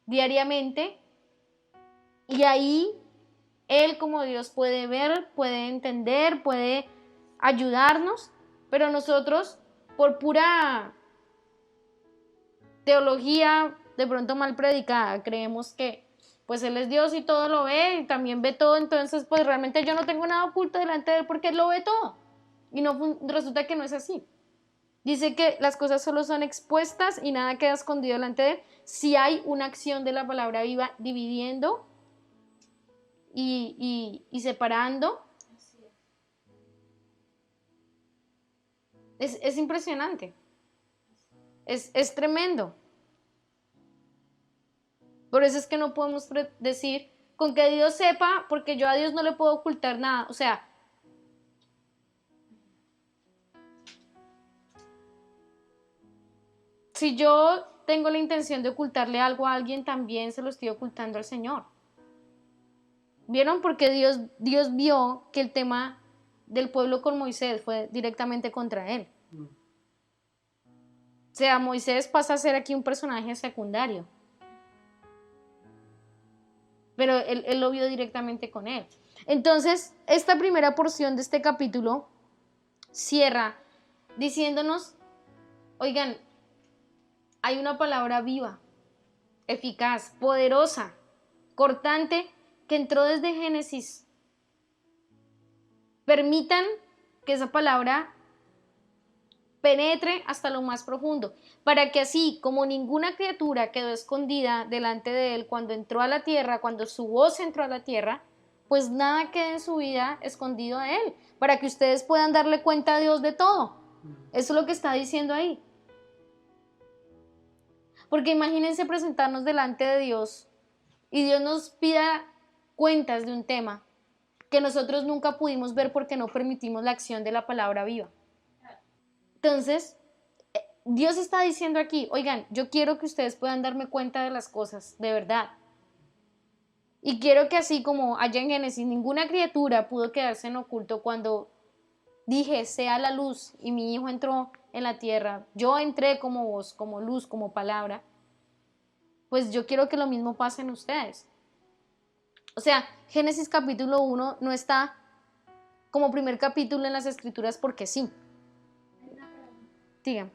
diariamente, y ahí Él como Dios puede ver, puede entender, puede ayudarnos, pero nosotros por pura teología de pronto mal predicada creemos que pues Él es Dios y todo lo ve y también ve todo, entonces pues realmente yo no tengo nada oculto delante de Él porque Él lo ve todo, y no resulta que no es así. Dice que las cosas solo son expuestas y nada queda escondido delante de Él si hay una acción de la palabra viva dividiendo y separando. Es impresionante. Es tremendo. Por eso es que no podemos decir con que Dios sepa, porque yo a Dios no le puedo ocultar nada. O sea, si yo tengo la intención de ocultarle algo a alguien, también se lo estoy ocultando al Señor. ¿Vieron? Porque Dios vio que el tema del pueblo con Moisés fue directamente contra él. O sea, Moisés pasa a ser aquí un personaje secundario. Pero él lo vio directamente con él. Entonces, esta primera porción de este capítulo cierra diciéndonos, oigan, hay una palabra viva, eficaz, poderosa, cortante, que entró desde Génesis. Permitan que esa palabra penetre hasta lo más profundo, para que así como ninguna criatura quedó escondida delante de Él cuando entró a la tierra, cuando su voz entró a la tierra, pues nada quede en su vida escondido de Él, para que ustedes puedan darle cuenta a Dios de todo. Eso es lo que está diciendo ahí. Porque imagínense presentarnos delante de Dios y Dios nos pida cuentas de un tema que nosotros nunca pudimos ver porque no permitimos la acción de la palabra viva. Entonces, Dios está diciendo aquí, oigan, yo quiero que ustedes puedan darme cuenta de las cosas, de verdad. Y quiero que así como allá en Génesis ninguna criatura pudo quedarse en oculto cuando dije, sea la luz, y mi hijo entró en la tierra, yo entré como voz, como luz, como palabra, pues yo quiero que lo mismo pase en ustedes. O sea, Génesis capítulo 1 no está como primer capítulo en las escrituras porque sí. Digan.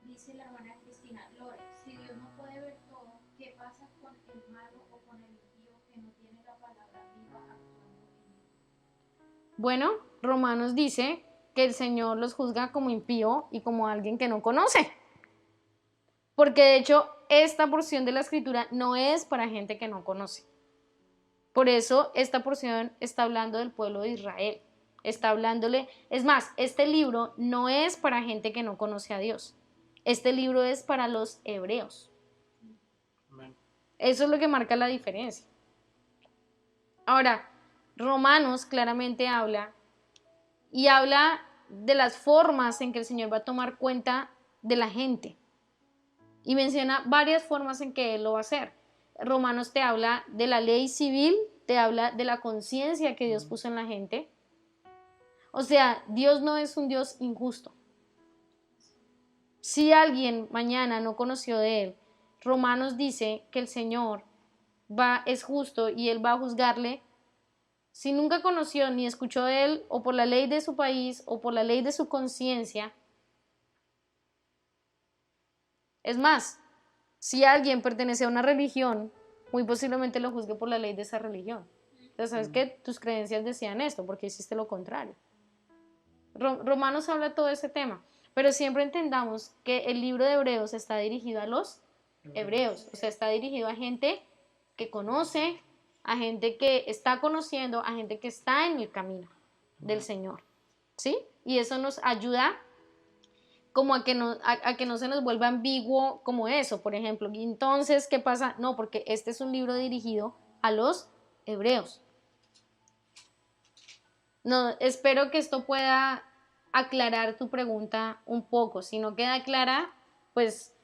Dice la hermana Cristina, Lore, si Dios no puede ver todo, ¿qué pasa con el malo o con el impío que no tiene la palabra viva actuando en él? Bueno, Romanos dice que el Señor los juzga como impío y como alguien que no conoce. Porque de hecho, esta porción de la escritura no es para gente que no conoce. Por eso esta porción está hablando del pueblo de Israel. Está hablándole, es más, este libro no es para gente que no conoce a Dios. Este libro es para los hebreos. Amén. Eso es lo que marca la diferencia. Ahora, Romanos claramente habla de las formas en que el Señor va a tomar cuenta de la gente. Y menciona varias formas en que Él lo va a hacer. Romanos te habla de la ley civil, te habla de la conciencia que Dios puso en la gente. O sea, Dios no es un Dios injusto. Si alguien mañana no conoció de Él, Romanos dice que el Señor es justo y Él va a juzgarle. Si nunca conoció ni escuchó de Él, o por la ley de su país, o por la ley de su conciencia. Es más, si alguien pertenece a una religión, muy posiblemente lo juzgue por la ley de esa religión. Entonces, ¿sabes qué? Tus creencias decían esto, porque hiciste lo contrario. Romanos habla de todo ese tema, pero siempre entendamos que el libro de Hebreos está dirigido a los hebreos, o sea, está dirigido a gente que conoce, a gente que está conociendo, a gente que está en el camino del Señor, ¿sí? Y eso nos ayuda como a que no se nos vuelva ambiguo como eso, por ejemplo. Y entonces, ¿qué pasa? No, porque este es un libro dirigido a los hebreos. No, espero que esto pueda aclarar tu pregunta un poco. Si no queda clara, pues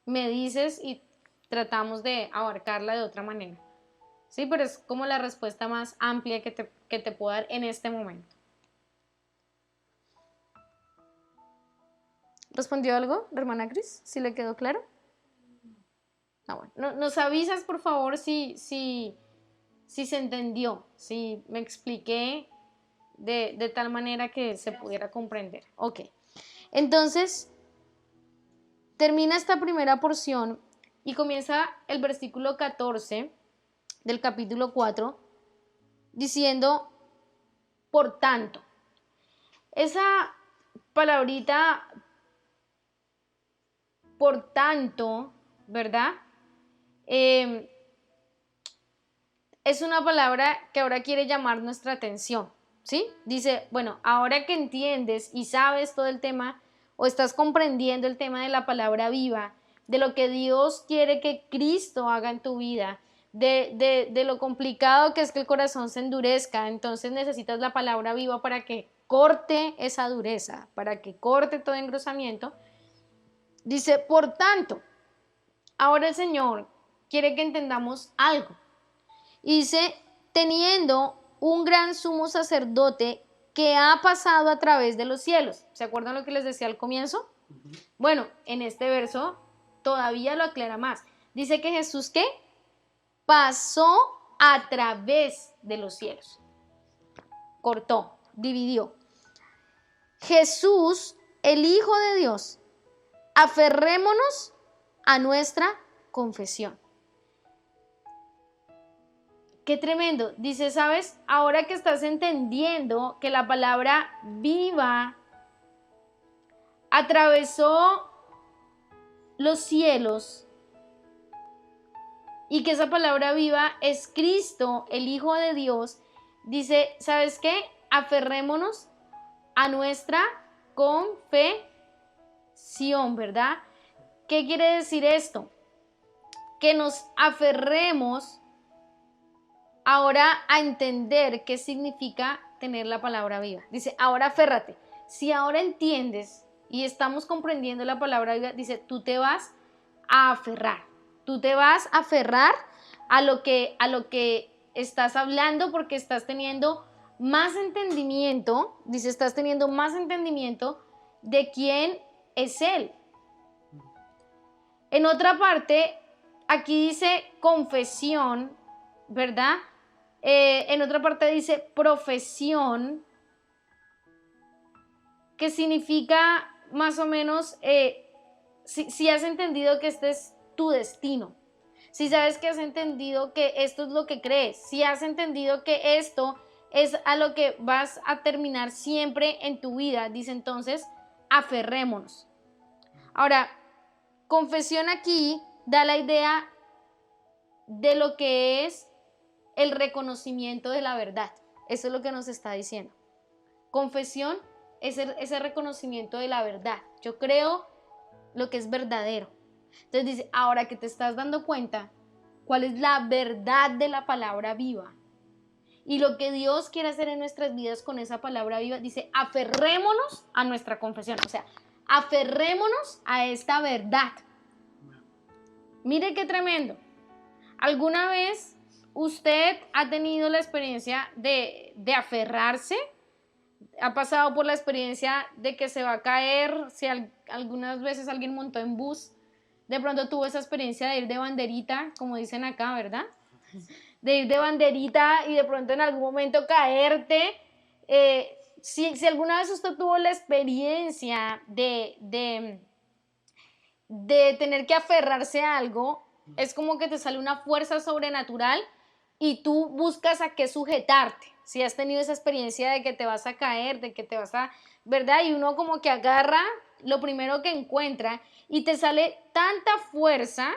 me dices y tratamos de abarcarla de otra manera. Sí, pero es como la respuesta más amplia que te puedo dar en este momento. ¿Respondió algo, hermana Cris? ¿Sí le quedó claro? Bueno. Nos avisas, por favor, si se entendió, si me expliqué de tal manera que se pudiera comprender. Ok. Entonces, termina esta primera porción y comienza el versículo 14 del capítulo 4 diciendo, por tanto. Esa palabrita, por tanto, ¿verdad? Es una palabra que ahora quiere llamar nuestra atención, ¿sí? Dice, bueno, ahora que entiendes y sabes todo el tema, o estás comprendiendo el tema de la palabra viva, de lo que Dios quiere que Cristo haga en tu vida, de lo complicado que es que el corazón se endurezca, entonces necesitas la palabra viva para que corte esa dureza, para que corte todo engrosamiento. Dice, por tanto, ahora el Señor quiere que entendamos algo. Y dice, teniendo un gran sumo sacerdote que ha pasado a través de los cielos. ¿Se acuerdan lo que les decía al comienzo? Bueno, en este verso todavía lo aclara más. Dice que Jesús, ¿qué? Pasó a través de los cielos. Cortó, dividió. Jesús, el Hijo de Dios, aferrémonos a nuestra confesión. Qué tremendo. Dice, ¿sabes? Ahora que estás entendiendo que la palabra viva atravesó los cielos y que esa palabra viva es Cristo, el Hijo de Dios, dice, ¿sabes qué? Aferrémonos a nuestra confesión, ¿verdad? ¿Qué quiere decir esto? Que nos aferremos ahora a entender qué significa tener la palabra viva. Dice, ahora aférrate. Si ahora entiendes y estamos comprendiendo la palabra viva, dice, tú te vas a aferrar. Tú te vas a aferrar a lo que estás hablando porque estás teniendo más entendimiento, dice, estás teniendo más entendimiento de quién es Él. En otra parte, aquí dice confesión, ¿verdad? En otra parte dice profesión, que significa más o menos, si has entendido que este es tu destino, si sabes que has entendido que esto es lo que crees, si has entendido que esto es a lo que vas a terminar siempre en tu vida, dice entonces, aferrémonos. Ahora, confesión aquí da la idea de lo que es el reconocimiento de la verdad. Eso es lo que nos está diciendo. Confesión es ese reconocimiento de la verdad. Yo creo lo que es verdadero. Entonces dice, ahora que te estás dando cuenta cuál es la verdad de la palabra viva y lo que Dios quiere hacer en nuestras vidas con esa palabra viva, dice, aferrémonos a nuestra confesión. O sea, aferrémonos a esta verdad. Mire qué tremendo. ¿Alguna vez usted ha tenido la experiencia de aferrarse? ¿Ha pasado por la experiencia de que se va a caer? Si algunas veces alguien montó en bus, de pronto tuvo esa experiencia de ir de banderita, como dicen acá, ¿verdad? De ir de banderita y de pronto en algún momento caerte. Si alguna vez usted tuvo la experiencia de tener que aferrarse a algo, es como que te sale una fuerza sobrenatural y tú buscas a qué sujetarte. Si has tenido esa experiencia de que te vas a caer, de que te vas a, ¿verdad? Y uno como que agarra lo primero que encuentra y te sale tanta fuerza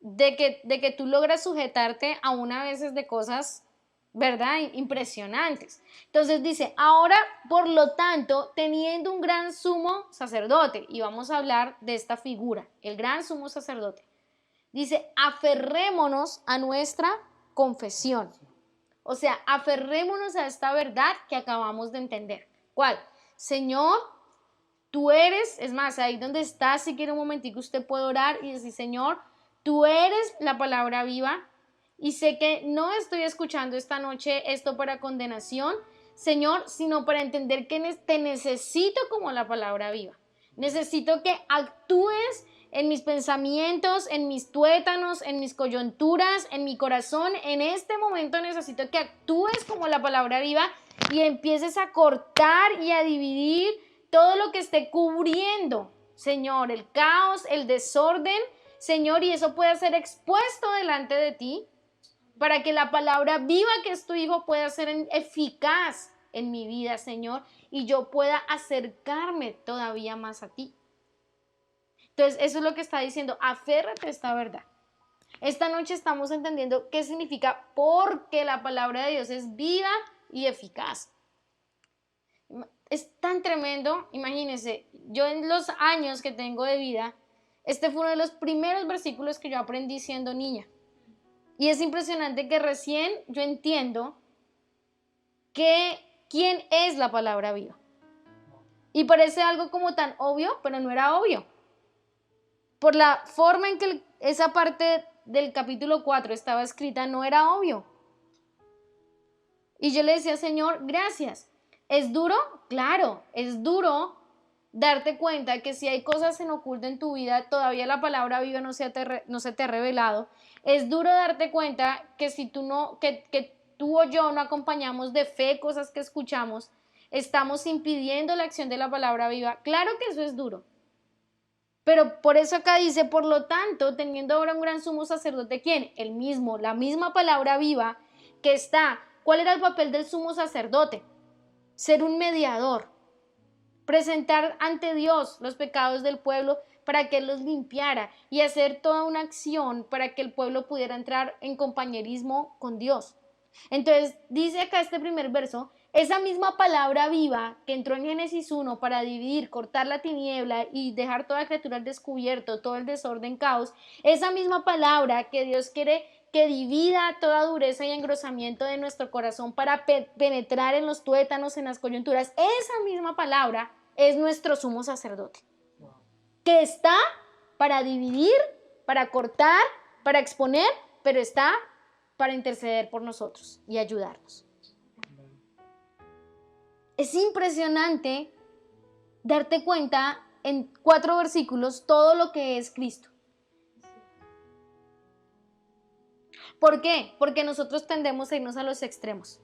de que tú logras sujetarte a una veces de cosas, ¿verdad? Impresionantes. Entonces dice, ahora, por lo tanto, teniendo un gran sumo sacerdote, y vamos a hablar de esta figura, el gran sumo sacerdote, dice, aferrémonos a nuestra confesión. O sea, aferrémonos a esta verdad que acabamos de entender. ¿Cuál? Señor, tú eres, es más, ahí donde estás, si quiere un momentico usted puede orar y decir, Señor, tú eres la palabra viva y sé que no estoy escuchando esta noche esto para condenación, Señor, sino para entender que te necesito como la palabra viva. Necesito que actúes en mis pensamientos, en mis tuétanos, en mis coyunturas, en mi corazón. En este momento necesito que actúes como la palabra viva y empieces a cortar y a dividir todo lo que esté cubriendo, Señor, el caos, el desorden, Señor, y eso pueda ser expuesto delante de ti para que la palabra viva que es tu Hijo pueda ser eficaz en mi vida, Señor, y yo pueda acercarme todavía más a ti. Entonces, eso es lo que está diciendo, aférrate a esta verdad. Esta noche estamos entendiendo qué significa porque la palabra de Dios es viva y eficaz. Es tan tremendo, imagínense, yo en los años que tengo de vida, este fue uno de los primeros versículos que yo aprendí siendo niña. Y es impresionante que recién yo entiendo quién es la palabra viva. Y parece algo como tan obvio, pero no era obvio. Por la forma en que esa parte del capítulo 4 estaba escrita, no era obvio. Y yo le decía, Señor, gracias. ¿Es duro? Claro, es duro darte cuenta que si hay cosas en oculto en tu vida, todavía la palabra viva no se te ha revelado. Es duro darte cuenta que si que tú o yo no acompañamos de fe cosas que escuchamos, estamos impidiendo la acción de la palabra viva. Claro que eso es duro. Pero por eso acá dice, por lo tanto, teniendo ahora un gran sumo sacerdote, ¿quién? El mismo, la misma palabra viva que está. ¿Cuál era el papel del sumo sacerdote? Ser un mediador, presentar ante Dios los pecados del pueblo para que Él los limpiara y hacer toda una acción para que el pueblo pudiera entrar en compañerismo con Dios. Entonces, dice acá este primer verso, esa misma palabra viva que entró en Génesis 1 para dividir, cortar la tiniebla y dejar toda criatura al descubierto, todo el desorden, caos, esa misma palabra que Dios quiere que divida toda dureza y engrosamiento de nuestro corazón para penetrar en los tuétanos, en las coyunturas, esa misma palabra es nuestro sumo sacerdote, que está para dividir, para cortar, para exponer, pero está para interceder por nosotros y ayudarnos. Es impresionante darte cuenta en 4 versículos todo lo que es Cristo. ¿Por qué? Porque nosotros tendemos a irnos a los extremos.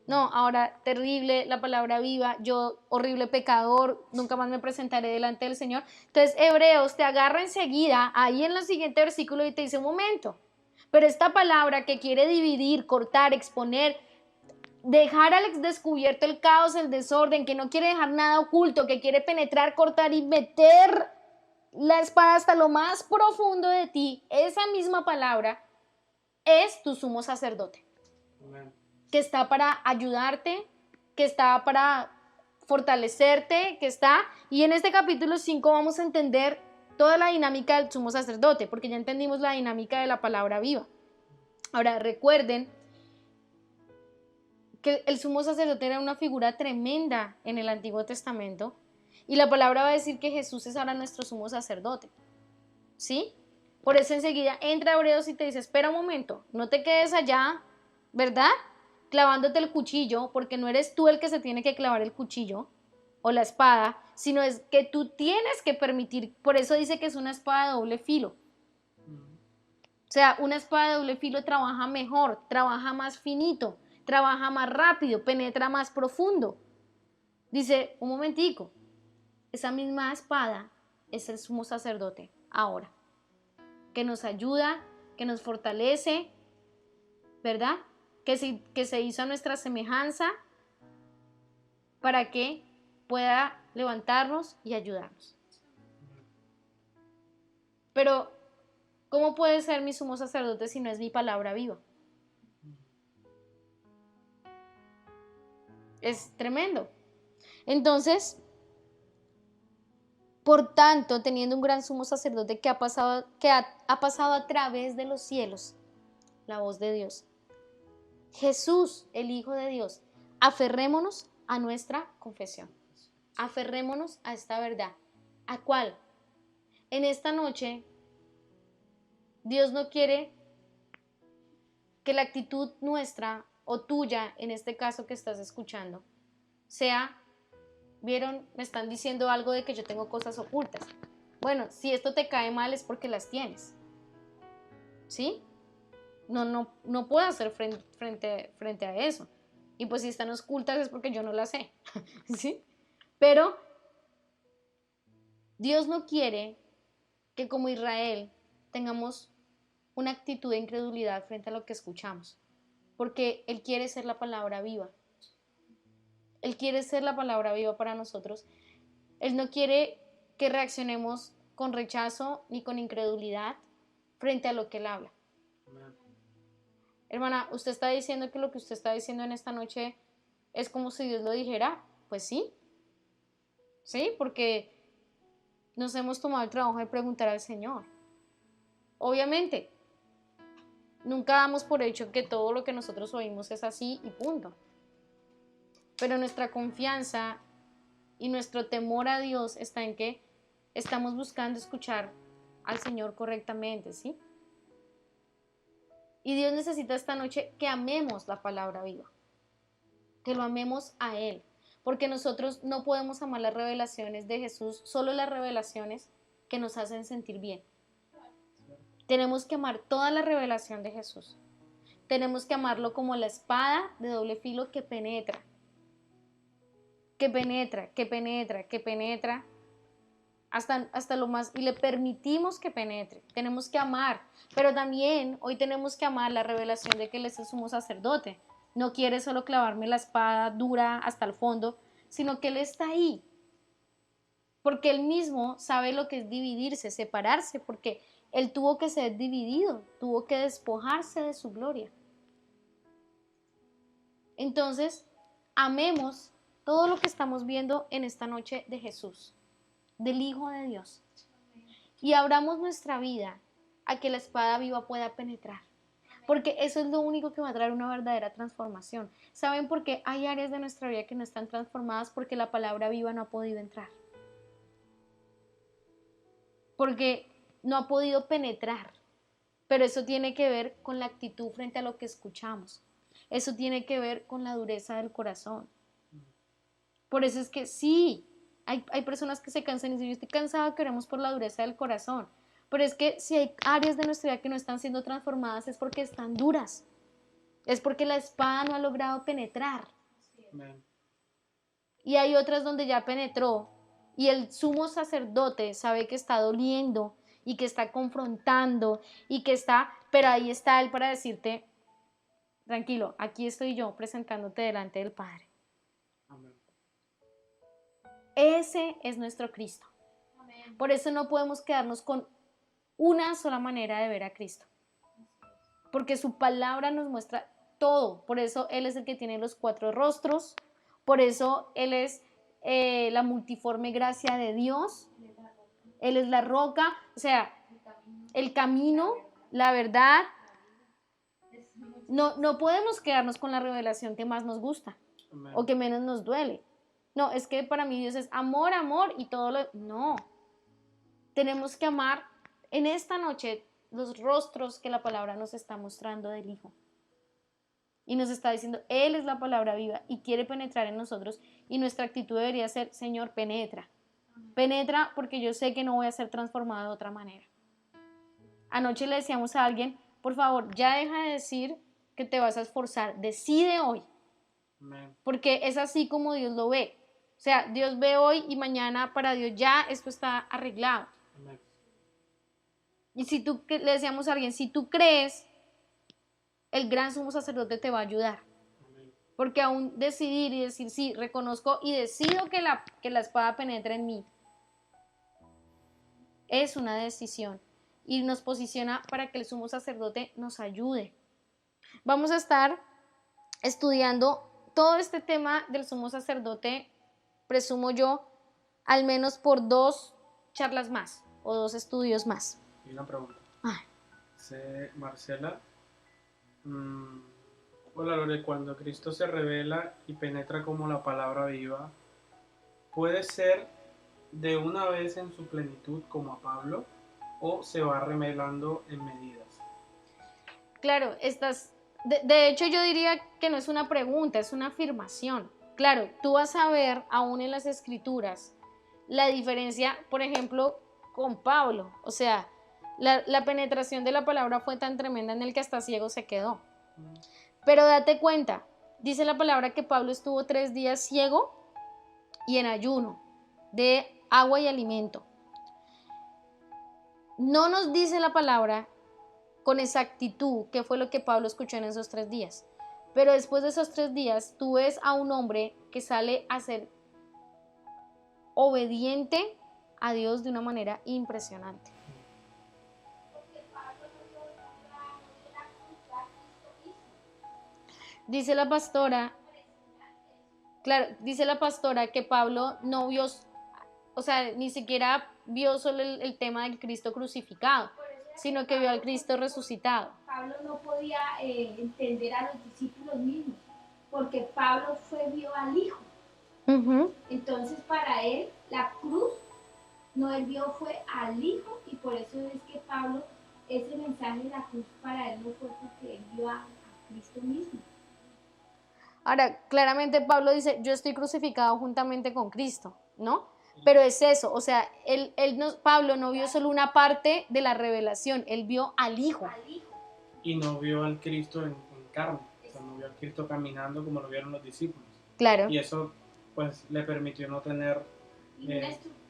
No, ahora terrible, la palabra viva, yo horrible pecador, nunca más me presentaré delante del Señor. Entonces Hebreos te agarra enseguida ahí en el siguiente versículo y te dice un momento, pero esta palabra que quiere dividir, cortar, exponer, dejar al descubierto el caos, el desorden, que no quiere dejar nada oculto, que quiere penetrar, cortar y meter la espada hasta lo más profundo de ti, esa misma palabra es tu sumo sacerdote, Amén. que está para ayudarte, que está para fortalecerte, que está, y en este capítulo 5 vamos a entender toda la dinámica del sumo sacerdote, porque ya entendimos la dinámica de la palabra viva. Ahora recuerden que el sumo sacerdote era una figura tremenda en el Antiguo Testamento, y la palabra va a decir que Jesús es ahora nuestro sumo sacerdote, ¿sí? Por eso enseguida entra Hebreos y te dice, espera un momento, no te quedes allá, ¿verdad? Clavándote el cuchillo, porque no eres tú el que se tiene que clavar el cuchillo o la espada, sino es que tú tienes que permitir, por eso dice que es una espada de doble filo. O sea, una espada de doble filo trabaja mejor, trabaja más finito, trabaja más rápido, penetra más profundo. Dice, un momentico, esa misma espada es el sumo sacerdote ahora, que nos ayuda, que nos fortalece, ¿verdad? Que se hizo a nuestra semejanza para que pueda levantarnos y ayudarnos. Pero, ¿cómo puede ser mi sumo sacerdote si no es mi palabra viva? Es tremendo. Entonces, por tanto, teniendo un gran sumo sacerdote que ha pasado a través de los cielos, la voz de Dios, Jesús, el Hijo de Dios, aferrémonos a nuestra confesión. Aferrémonos a esta verdad. ¿A cuál? En esta noche, Dios no quiere que la actitud nuestra o tuya, en este caso que estás escuchando, sea, ¿vieron? Me están diciendo algo de que yo tengo cosas ocultas. Bueno, si esto te cae mal es porque las tienes. ¿Sí? No puedo hacer frente a eso. Y pues si están ocultas es porque yo no las sé. ¿Sí? Pero Dios no quiere que como Israel tengamos una actitud de incredulidad frente a lo que escuchamos, porque Él quiere ser la palabra viva. Él quiere ser la palabra viva para nosotros. Él no quiere que reaccionemos con rechazo ni con incredulidad frente a lo que Él habla. Amén. Hermana, ¿usted está diciendo que lo que usted está diciendo en esta noche es como si Dios lo dijera? Pues sí. Sí, porque nos hemos tomado el trabajo de preguntar al Señor. Obviamente, nunca damos por hecho que todo lo que nosotros oímos es así y punto. Pero nuestra confianza y nuestro temor a Dios está en que estamos buscando escuchar al Señor correctamente, ¿sí? Y Dios necesita esta noche que amemos la palabra viva, que lo amemos a Él, porque nosotros no podemos amar las revelaciones de Jesús, solo las revelaciones que nos hacen sentir bien. Tenemos que amar toda la revelación de Jesús. Tenemos que amarlo como la espada de doble filo que penetra, que penetra, que penetra, que penetra hasta lo más, y le permitimos que penetre. Tenemos que amar, pero también hoy tenemos que amar la revelación de que Él es el sumo sacerdote. No quiere solo clavarme la espada dura hasta el fondo, sino que Él está ahí, porque Él mismo sabe lo que es dividirse, separarse, porque Él tuvo que ser dividido, tuvo que despojarse de su gloria. Entonces, amemos todo lo que estamos viendo en esta noche de Jesús, del Hijo de Dios, y abramos nuestra vida a que la espada viva pueda penetrar, porque eso es lo único que va a traer una verdadera transformación. ¿Saben por qué hay áreas de nuestra vida que no están transformadas? Porque la palabra viva no ha podido entrar, porque no ha podido penetrar, pero eso tiene que ver con la actitud frente a lo que escuchamos, eso tiene que ver con la dureza del corazón. Por eso es que sí, hay personas que se cansan y dicen, yo estoy cansado, que oremos por la dureza del corazón. Pero es que si hay áreas de nuestra vida que no están siendo transformadas es porque están duras. Es porque la espada no ha logrado penetrar. Amén. Y hay otras donde ya penetró y el sumo sacerdote sabe que está doliendo y que está confrontando y que está, pero ahí está Él para decirte, tranquilo, aquí estoy yo presentándote delante del Padre. Amén. Ese es nuestro Cristo. Por eso no podemos quedarnos con una sola manera de ver a Cristo, porque su palabra nos muestra todo. Por eso Él es el que tiene los 4 rostros, por eso Él es la multiforme gracia de Dios, Él es la roca, o sea, el camino, la verdad. No podemos quedarnos con la revelación que más nos gusta Amén. o que menos nos duele. No, es que para mí Dios es amor, amor y todo lo... No, tenemos que amar en esta noche los rostros que la palabra nos está mostrando del Hijo. Y nos está diciendo, Él es la palabra viva y quiere penetrar en nosotros. Y nuestra actitud debería ser, Señor, penetra. Penetra porque yo sé que no voy a ser transformado de otra manera. Anoche le decíamos a alguien, por favor, ya deja de decir que te vas a esforzar. Decide hoy. Amén. Porque es así como Dios lo ve. O sea, Dios ve hoy y mañana para Dios ya esto está arreglado. Amén. Y si tú, le decíamos a alguien, si tú crees, el gran sumo sacerdote te va a ayudar. Amén. Porque aún decidir y decir, sí, reconozco y decido que la espada penetre en mí, es una decisión. Y nos posiciona para que el sumo sacerdote nos ayude. Vamos a estar estudiando todo este tema del sumo sacerdote, presumo yo, al menos por 2 charlas más o 2 estudios más. Y una pregunta. Ah. Marcela. Hola Lore, cuando Cristo se revela y penetra como la palabra viva, ¿puede ser de una vez en su plenitud como a Pablo o se va revelando en medidas? Claro, de hecho yo diría que no es una pregunta, es una afirmación. Claro, tú vas a ver aún en las escrituras la diferencia, por ejemplo, con Pablo. O sea, la penetración de la palabra fue tan tremenda en el que hasta ciego se quedó. Pero date cuenta, dice la palabra que Pablo estuvo 3 días ciego y en ayuno de agua y alimento. No nos dice la palabra con exactitud qué fue lo que Pablo escuchó en esos 3 días. Pero después de esos 3 días, tú ves a un hombre que sale a ser obediente a Dios de una manera impresionante. Dice la pastora, claro, dice la pastora que Pablo no vio, o sea, ni siquiera vio solo el tema del Cristo crucificado, sino que vio al Cristo resucitado. Pablo no podía entender a los discípulos mismos, porque Pablo vio al Hijo. Entonces para él la cruz, no él vio fue al Hijo, y por eso es que Pablo, ese mensaje de la cruz para él no fue porque él vio a Cristo mismo. Ahora, claramente Pablo dice, yo estoy crucificado juntamente con Cristo, ¿no? Pero es eso, o sea, Pablo no vio solo una parte de la revelación, él vio al Hijo. Y no vio al Cristo en carne, o sea, no vio al Cristo caminando como lo vieron los discípulos. Claro. Y eso pues le permitió no tener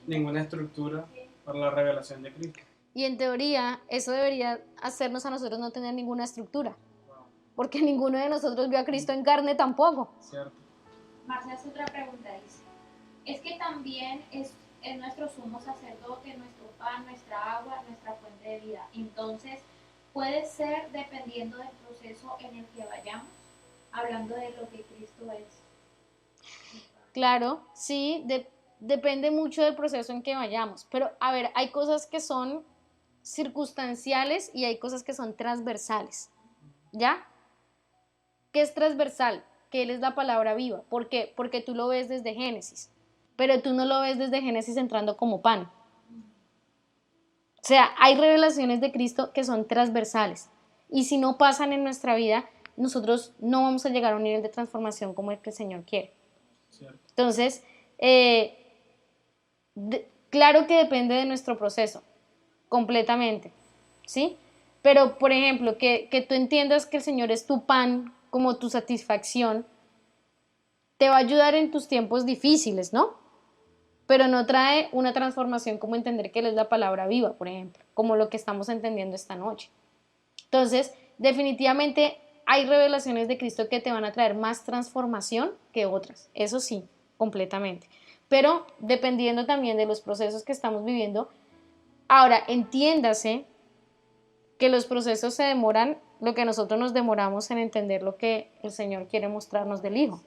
ninguna estructura para la revelación de Cristo. Y en teoría, eso debería hacernos a nosotros no tener ninguna estructura, Wow. porque ninguno de nosotros vio a Cristo en carne tampoco. Cierto. Marcia hace otra pregunta, dice, es que también es nuestro sumo sacerdote, nuestro pan, nuestra agua, nuestra fuente de vida. Entonces, puede ser dependiendo del proceso en el que vayamos, hablando de lo que Cristo es. Claro, sí, depende mucho del proceso en que vayamos, pero a ver, hay cosas que son circunstanciales y hay cosas que son transversales, ¿ya? ¿Qué es transversal? Que Él es la palabra viva. ¿Por qué? Porque tú lo ves desde Génesis, pero tú no lo ves desde Génesis entrando como pan. O sea, hay revelaciones de Cristo que son transversales y si no pasan en nuestra vida, nosotros no vamos a llegar a un nivel de transformación como el que el Señor quiere. Cierto. Entonces, claro que depende de nuestro proceso, completamente, ¿sí? Pero, por ejemplo, que tú entiendas que el Señor es tu pan como tu satisfacción, te va a ayudar en tus tiempos difíciles, ¿no? Pero no trae una transformación como entender que Él es la palabra viva, por ejemplo, como lo que estamos entendiendo esta noche. Entonces, definitivamente hay revelaciones de Cristo que te van a traer más transformación que otras, eso sí, completamente. pero dependiendo también de los procesos que estamos viviendo. Ahora, entiéndase que los procesos se demoran lo que nosotros nos demoramos en entender lo que el Señor quiere mostrarnos del Hijo,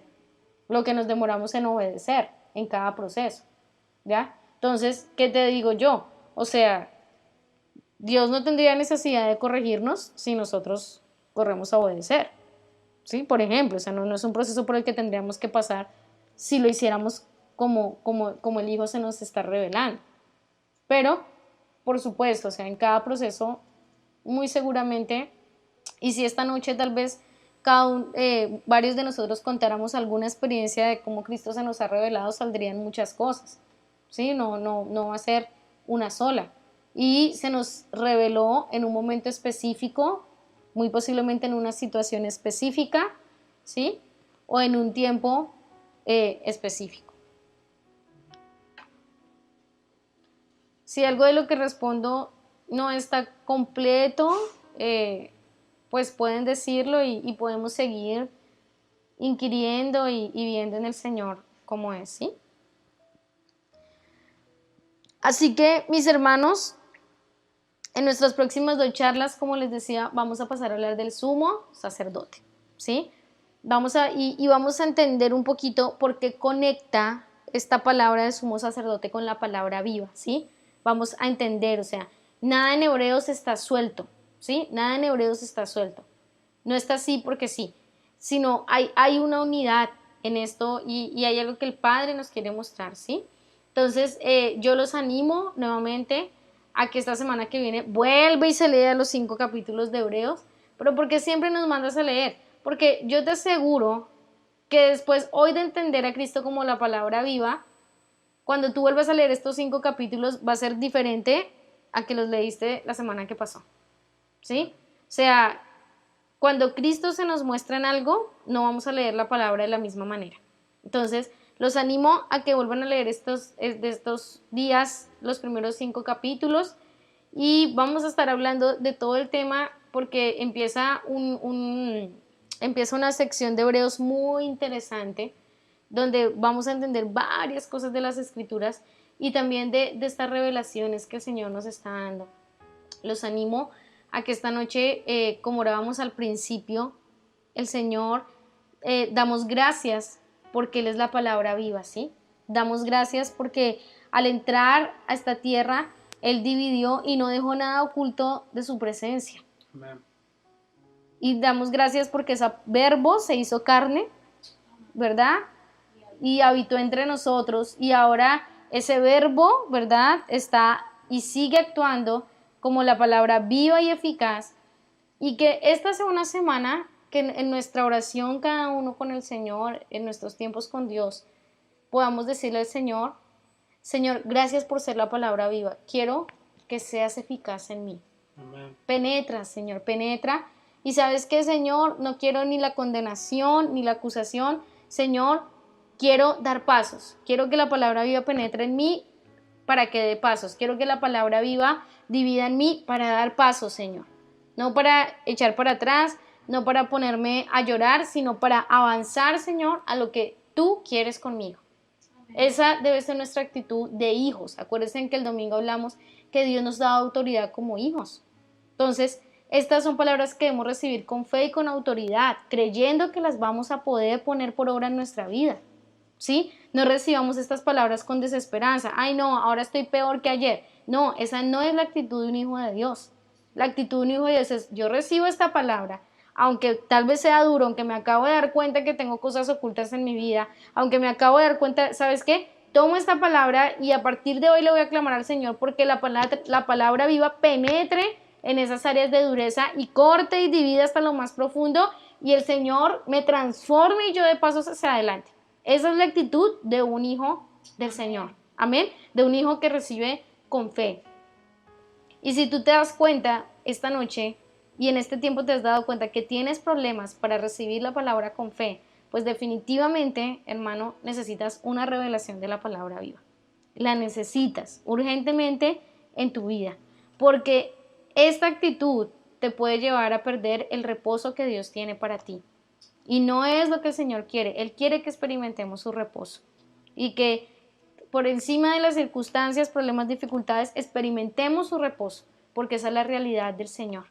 lo que nos demoramos en obedecer en cada proceso, ¿ya? Entonces, ¿qué te digo yo? O sea, Dios no tendría necesidad de corregirnos si nosotros corremos a obedecer, ¿sí? Por ejemplo, o sea, no es un proceso por el que tendríamos que pasar si lo hiciéramos como el Hijo se nos está revelando. Pero, por supuesto, o sea, en cada proceso, muy seguramente, y si esta noche tal vez varios de nosotros contáramos alguna experiencia de cómo Cristo se nos ha revelado, saldrían muchas cosas, ¿sí? No va a ser una sola. Y se nos reveló en un momento específico, muy posiblemente en una situación específica, ¿sí? O en un tiempo específico. Si algo de lo que respondo no está completo, pues pueden decirlo y podemos seguir inquiriendo y viendo en el Señor cómo es, ¿sí? Así que, mis hermanos, en nuestras próximas 2 charlas, como les decía, vamos a pasar a hablar del sumo sacerdote, ¿sí? Vamos a entender un poquito por qué conecta esta palabra de sumo sacerdote con la palabra viva, ¿sí? Vamos a entender, o sea, nada en Hebreos está suelto, ¿sí? Nada en Hebreos está suelto. No está así porque sí, sino hay una unidad en esto y hay algo que el Padre nos quiere mostrar, ¿sí? Entonces, yo los animo nuevamente a que esta semana que viene vuelva y se lea los 5 capítulos de Hebreos, pero porque siempre nos mandas a leer, porque yo te aseguro que después, hoy de entender a Cristo como la palabra viva, cuando tú vuelvas a leer estos 5 capítulos va a ser diferente a que los leíste la semana que pasó, ¿sí? O sea, cuando Cristo se nos muestra en algo, no vamos a leer la palabra de la misma manera. Entonces, los animo a que vuelvan a leer de estos días los primeros 5 capítulos y vamos a estar hablando de todo el tema porque empieza una sección de Hebreos muy interesante donde vamos a entender varias cosas de las Escrituras y también de estas revelaciones que el Señor nos está dando. Los animo a que esta noche, como orábamos al principio, el Señor, damos gracias porque Él es la palabra viva, ¿sí? Damos gracias porque al entrar a esta tierra, Él dividió y no dejó nada oculto de su presencia. Amén. Y damos gracias porque ese verbo se hizo carne, ¿verdad? Y habitó entre nosotros y ahora ese verbo, ¿verdad? Está y sigue actuando como la palabra viva y eficaz y que esta sea una semana que en nuestra oración cada uno con el Señor, en nuestros tiempos con Dios, podamos decirle al Señor, Señor, gracias por ser la palabra viva, quiero que seas eficaz en mí. Amén. Penetra, Señor, penetra. Y sabes qué, Señor, no quiero ni la condenación ni la acusación, Señor, quiero dar pasos, quiero que la palabra viva penetre en mí para que dé pasos, quiero que la palabra viva divida en mí para dar pasos, Señor, no para echar para atrás, no para ponerme a llorar, sino para avanzar, Señor, a lo que tú quieres conmigo. Esa debe ser nuestra actitud de hijos. Acuérdense que el domingo hablamos que Dios nos da autoridad como hijos. Entonces, estas son palabras que debemos recibir con fe y con autoridad, creyendo que las vamos a poder poner por obra en nuestra vida, ¿sí? No recibamos estas palabras con desesperanza. Ay, no, ahora estoy peor que ayer. No, esa no es la actitud de un hijo de Dios. La actitud de un hijo de Dios es, yo recibo esta palabra, aunque tal vez sea duro, aunque me acabo de dar cuenta que tengo cosas ocultas en mi vida, aunque me acabo de dar cuenta, ¿sabes qué? Tomo esta palabra y a partir de hoy le voy a clamar al Señor porque la palabra viva penetre en esas áreas de dureza y corte y divida hasta lo más profundo y el Señor me transforme y yo de pasos hacia adelante. Esa es la actitud de un hijo del Señor. Amén. De un hijo que recibe con fe. Y si tú te das cuenta esta noche y en este tiempo te has dado cuenta que tienes problemas para recibir la palabra con fe, pues definitivamente, hermano, necesitas una revelación de la palabra viva. La necesitas urgentemente en tu vida, porque esta actitud te puede llevar a perder el reposo que Dios tiene para ti. Y no es lo que el Señor quiere. Él quiere que experimentemos su reposo y que por encima de las circunstancias, problemas, dificultades, experimentemos su reposo, porque esa es la realidad del Señor.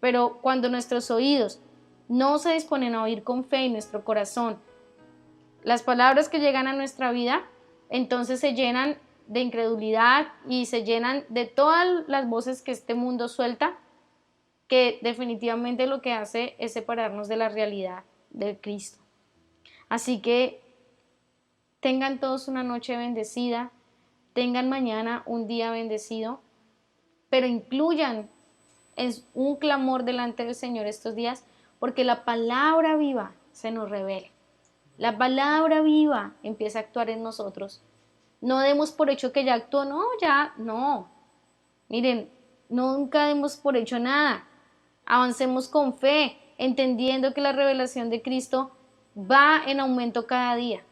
Pero cuando nuestros oídos no se disponen a oír con fe y nuestro corazón las palabras que llegan a nuestra vida, entonces se llenan de incredulidad y se llenan de todas las voces que este mundo suelta, que definitivamente lo que hace es separarnos de la realidad de Cristo. Así que tengan todos una noche bendecida, tengan mañana un día bendecido, pero incluyan en un clamor delante del Señor estos días, porque la palabra viva se nos revela. La palabra viva empieza a actuar en nosotros. No demos por hecho que ya actuó, no. Miren, nunca demos por hecho nada. Avancemos con fe, entendiendo que la revelación de Cristo va en aumento cada día.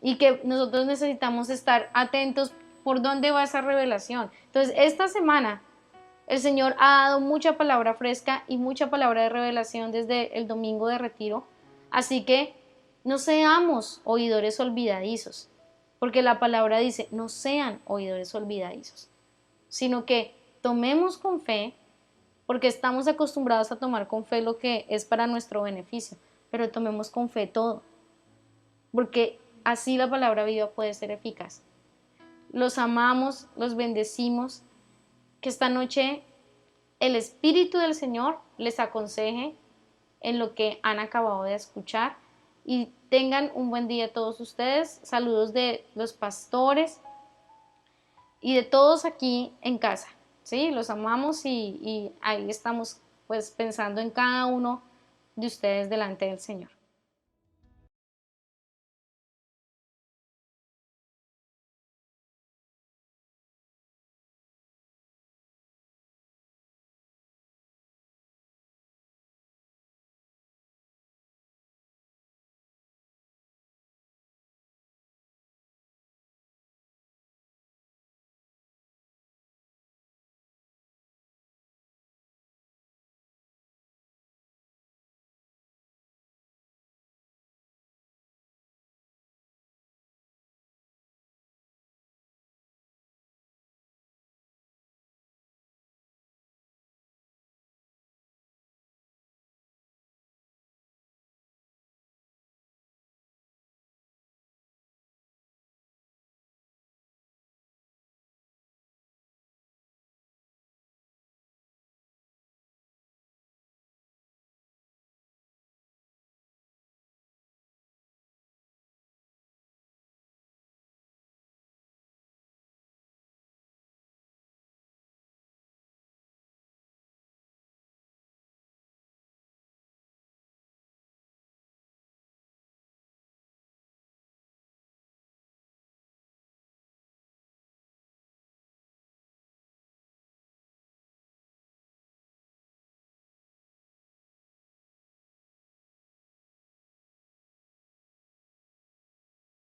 Y que nosotros necesitamos estar atentos por dónde va esa revelación. Entonces, esta semana el Señor ha dado mucha palabra fresca y mucha palabra de revelación desde el domingo de retiro. Así que no seamos oidores olvidadizos, porque la palabra dice, no sean oidores olvidadizos, sino que tomemos con fe, porque estamos acostumbrados a tomar con fe lo que es para nuestro beneficio, pero tomemos con fe todo, porque así la palabra viva puede ser eficaz. Los amamos, los bendecimos, que esta noche el Espíritu del Señor les aconseje en lo que han acabado de escuchar y tengan un buen día todos ustedes. Saludos de los pastores y de todos aquí en casa. ¿Sí? Los amamos y ahí estamos pues pensando en cada uno de ustedes delante del Señor.